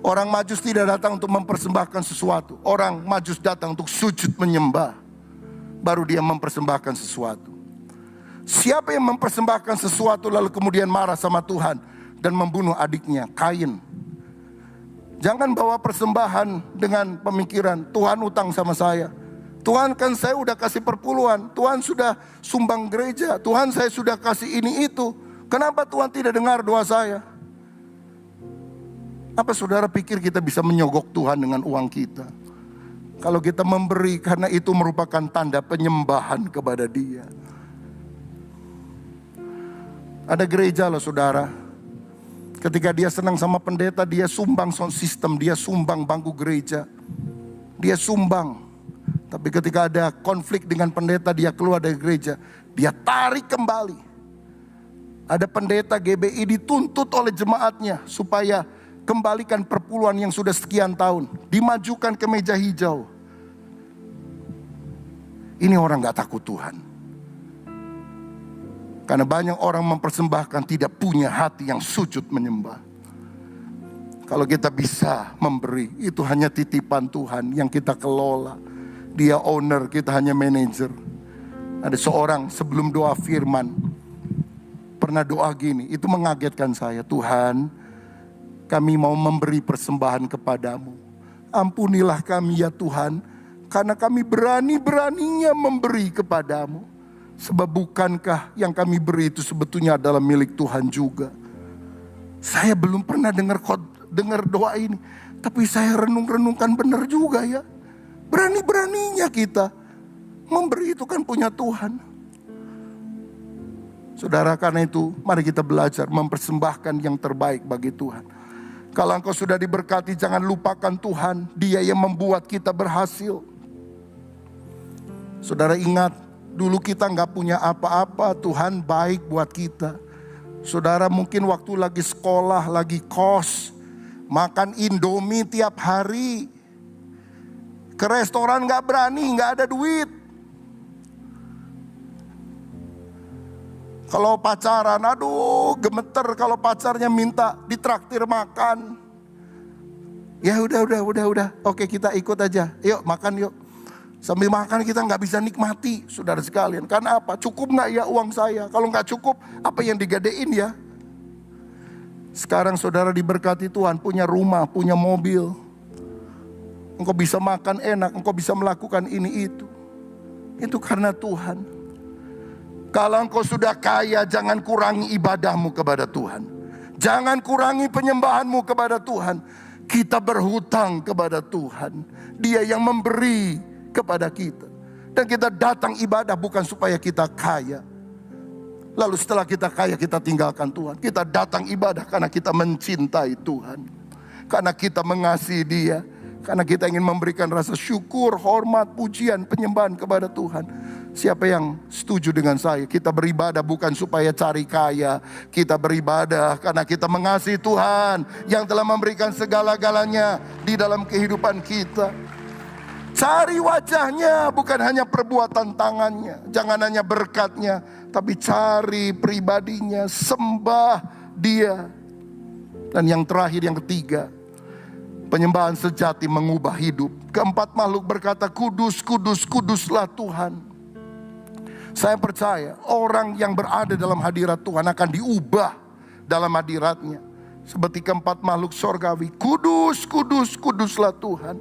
Orang Majus tidak datang untuk mempersembahkan sesuatu. Orang Majus datang untuk sujud menyembah. Baru dia mempersembahkan sesuatu. Siapa yang mempersembahkan sesuatu lalu kemudian marah sama Tuhan dan membunuh adiknya, Kain? Jangan bawa persembahan dengan pemikiran, Tuhan utang sama saya. Tuhan kan saya udah kasih perpuluhan. Tuhan sudah sumbang gereja. Tuhan saya sudah kasih ini itu. Kenapa Tuhan tidak dengar doa saya? Apa saudara pikir kita bisa menyogok Tuhan dengan uang kita? Kalau kita memberi, karena itu merupakan tanda penyembahan kepada Dia. Ada gereja loh saudara, ketika dia senang sama pendeta, dia sumbang sound system, dia sumbang bangku gereja, dia sumbang. Tapi ketika ada konflik dengan pendeta, dia keluar dari gereja, dia tarik kembali. Ada pendeta GBI dituntut oleh jemaatnya supaya kembalikan perpuluhan yang sudah sekian tahun, dimajukan ke meja hijau. Ini orang gak takut Tuhan. Karena banyak orang mempersembahkan tidak punya hati yang sujud menyembah. Kalau kita bisa memberi, itu hanya titipan Tuhan yang kita kelola. Dia owner, kita hanya manajer. Ada seorang sebelum doa firman pernah doa gini, itu mengagetkan saya. Tuhan, kami mau memberi persembahan kepadamu. Ampunilah kami ya Tuhan, karena kami berani-beraninya memberi kepadamu. Sebab bukankah yang kami beri itu sebetulnya adalah milik Tuhan juga. Saya belum pernah dengar doa ini, tapi saya renung-renungkan benar juga ya. Berani-beraninya kita memberi, itu kan punya Tuhan. Saudara, karena itu mari kita belajar mempersembahkan yang terbaik bagi Tuhan. Kalau engkau sudah diberkati, jangan lupakan Tuhan. Dia yang membuat kita berhasil. Saudara ingat, dulu kita nggak punya apa-apa, Tuhan baik buat kita. Saudara mungkin waktu lagi sekolah, lagi kos, makan Indomie tiap hari. Ke restoran nggak berani, nggak ada duit. Kalau pacaran, aduh gemeter kalau pacarnya minta ditraktir makan. Ya udah. Oke, kita ikut aja. Yuk makan yuk. Sambil makan kita nggak bisa nikmati, saudara sekalian. Karena apa? Cukup nggak ya uang saya? Kalau nggak cukup, apa yang digadein ya? Sekarang saudara diberkati Tuhan, punya rumah, punya mobil. Engkau bisa makan enak, engkau bisa melakukan ini itu. Itu karena Tuhan. Kalau engkau sudah kaya, jangan kurangi ibadahmu kepada Tuhan. Jangan kurangi penyembahanmu kepada Tuhan. Kita berhutang kepada Tuhan. Dia yang memberi kepada kita. Dan kita datang ibadah bukan supaya kita kaya. Lalu setelah kita kaya kita tinggalkan Tuhan. Kita datang ibadah karena kita mencintai Tuhan. Karena kita mengasihi Dia. Karena kita ingin memberikan rasa syukur, hormat, pujian, penyembahan kepada Tuhan. Siapa yang setuju dengan saya? Kita beribadah bukan supaya cari kaya. Kita beribadah karena kita mengasihi Tuhan yang telah memberikan segala-galanya di dalam kehidupan kita. Cari wajahnya, bukan hanya perbuatan tangannya. Jangan hanya berkatnya, tapi cari pribadinya, sembah Dia. Dan yang terakhir, yang ketiga, penyembahan sejati mengubah hidup. Keempat makhluk berkata, kudus, kudus, kuduslah Tuhan. Saya percaya orang yang berada dalam hadirat Tuhan akan diubah dalam hadiratnya. Seperti keempat makhluk sorgawi, kudus, kudus, kuduslah Tuhan.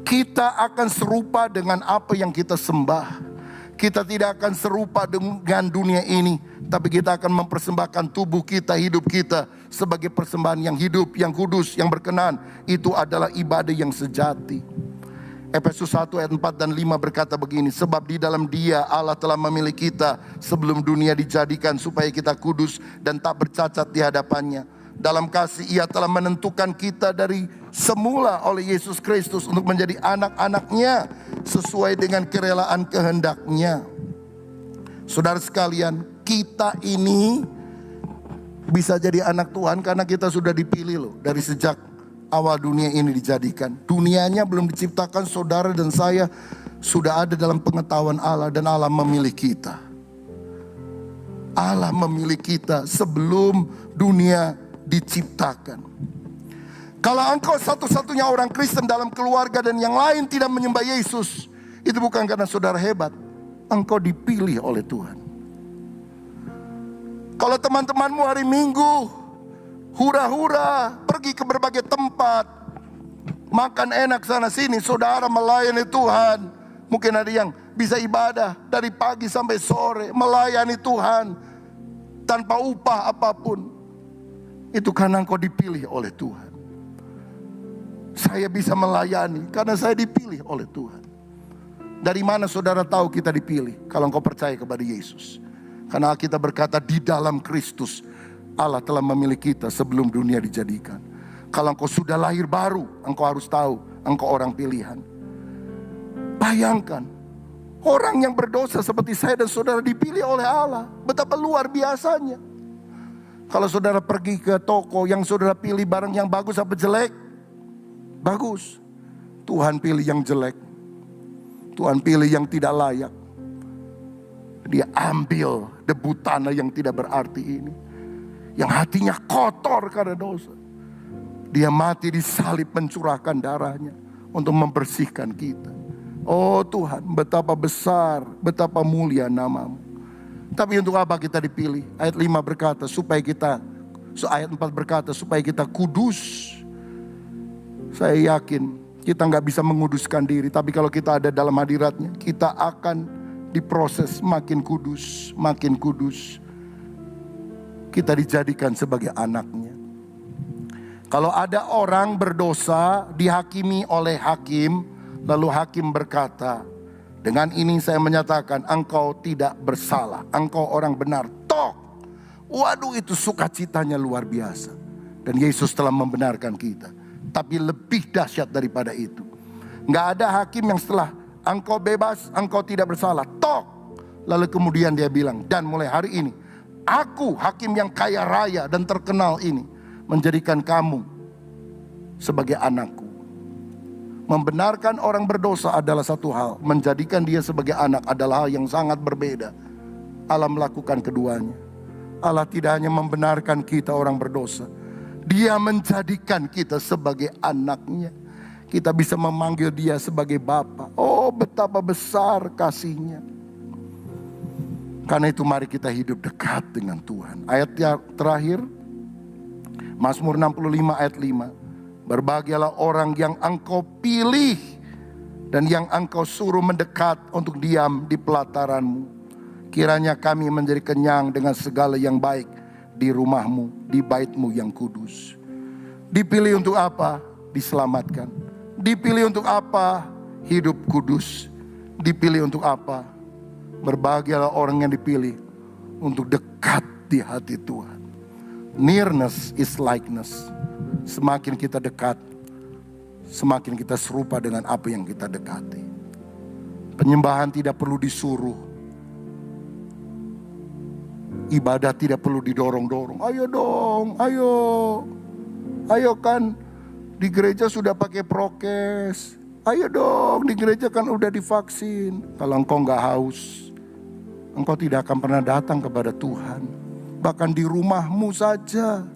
Kita akan serupa dengan apa yang kita sembah. Kita tidak akan serupa dengan dunia ini, tapi kita akan mempersembahkan tubuh kita, hidup kita sebagai persembahan yang hidup, yang kudus, yang berkenan. Itu adalah ibadah yang sejati. Efesus 1 ayat 4 dan 5 berkata begini, sebab di dalam Dia Allah telah memilih kita sebelum dunia dijadikan supaya kita kudus dan tak bercacat di hadapannya. Dalam kasih Ia telah menentukan kita dari semula oleh Yesus Kristus untuk menjadi anak-anaknya sesuai dengan kerelaan kehendak-Nya. Saudara sekalian, kita ini bisa jadi anak Tuhan karena kita sudah dipilih loh dari sejak awal dunia ini dijadikan. Dunianya belum diciptakan, saudara dan saya sudah ada dalam pengetahuan Allah dan Allah memilih kita. Allah memilih kita sebelum dunia diciptakan. Kalau engkau satu-satunya orang Kristen dalam keluarga dan yang lain tidak menyembah Yesus, itu bukan karena saudara hebat. Engkau dipilih oleh Tuhan. Kalau teman-temanmu hari Minggu hura-hura pergi ke berbagai tempat, makan enak sana sini, saudara melayani Tuhan. Mungkin ada yang bisa ibadah dari pagi sampai sore, melayani Tuhan tanpa upah apapun. Itu karena engkau dipilih oleh Tuhan. Saya bisa melayani karena saya dipilih oleh Tuhan. Dari mana saudara tahu kita dipilih? Kalau engkau percaya kepada Yesus. Karena kita berkata di dalam Kristus Allah telah memilih kita sebelum dunia dijadikan. Kalau engkau sudah lahir baru, engkau harus tahu engkau orang pilihan. Bayangkan orang yang berdosa seperti saya dan saudara dipilih oleh Allah. Betapa luar biasanya. Kalau saudara pergi ke toko, yang saudara pilih barang yang bagus apa jelek? Bagus. Tuhan pilih yang jelek. Tuhan pilih yang tidak layak. Dia ambil debu tanah yang tidak berarti ini, yang hatinya kotor karena dosa. Dia mati di salib, mencurahkan darahnya untuk membersihkan kita. Oh Tuhan, betapa besar, betapa mulia nama-Mu. Tapi untuk apa kita dipilih? Ayat 5 berkata supaya kita, ayat 4 berkata supaya kita kudus. Saya yakin kita nggak bisa menguduskan diri, tapi kalau kita ada dalam hadirat-Nya, kita akan diproses makin kudus, makin kudus. Kita dijadikan sebagai anak-Nya. Kalau ada orang berdosa dihakimi oleh hakim, lalu hakim berkata, dengan ini saya menyatakan engkau tidak bersalah, engkau orang benar. Tok, waduh itu sukacitanya luar biasa. Dan Yesus telah membenarkan kita. Tapi lebih dahsyat daripada itu, nggak ada hakim yang setelah engkau bebas, engkau tidak bersalah, tok, lalu kemudian dia bilang, dan mulai hari ini aku, hakim yang kaya raya dan terkenal ini, menjadikan kamu sebagai anakku. Membenarkan orang berdosa adalah satu hal, menjadikan dia sebagai anak adalah hal yang sangat berbeda. Allah melakukan keduanya. Allah tidak hanya membenarkan kita orang berdosa, Dia menjadikan kita sebagai anak-Nya. Kita bisa memanggil Dia sebagai Bapa. Oh betapa besar kasih-Nya. Karena itu mari kita hidup dekat dengan Tuhan. Ayat yang terakhir, Mazmur 65 ayat 5. Berbahagialah orang yang engkau pilih dan yang engkau suruh mendekat untuk diam di pelataran-Mu. Kiranya kami menjadi kenyang dengan segala yang baik di rumah-Mu, di bait-Mu yang kudus. Dipilih untuk apa? Diselamatkan. Dipilih untuk apa? Hidup kudus. Dipilih untuk apa? Berbahagialah orang yang dipilih untuk dekat di hati Tuhan. Nearness is likeness. Semakin kita dekat, semakin kita serupa dengan apa yang kita dekati. Penyembahan tidak perlu disuruh. Ibadah tidak perlu didorong-dorong. Ayo dong, ayo. Ayo kan di gereja sudah pakai prokes. Ayo dong, di gereja kan udah divaksin. Kalau engkau gak haus, engkau tidak akan pernah datang kepada Tuhan. Bahkan di rumahmu saja.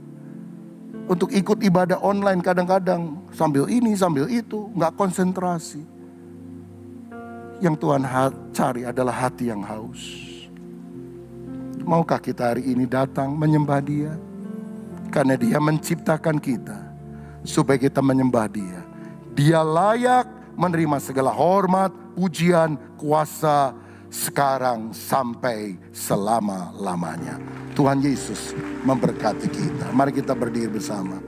Untuk ikut ibadah online kadang-kadang sambil ini sambil itu, gak konsentrasi. Yang Tuhan cari adalah hati yang haus. Maukah kita hari ini datang menyembah Dia? Karena Dia menciptakan kita supaya kita menyembah Dia. Dia layak menerima segala hormat, pujian, kuasa sekarang sampai selama-lamanya. Tuhan Yesus memberkati kita. Mari kita berdiri bersama.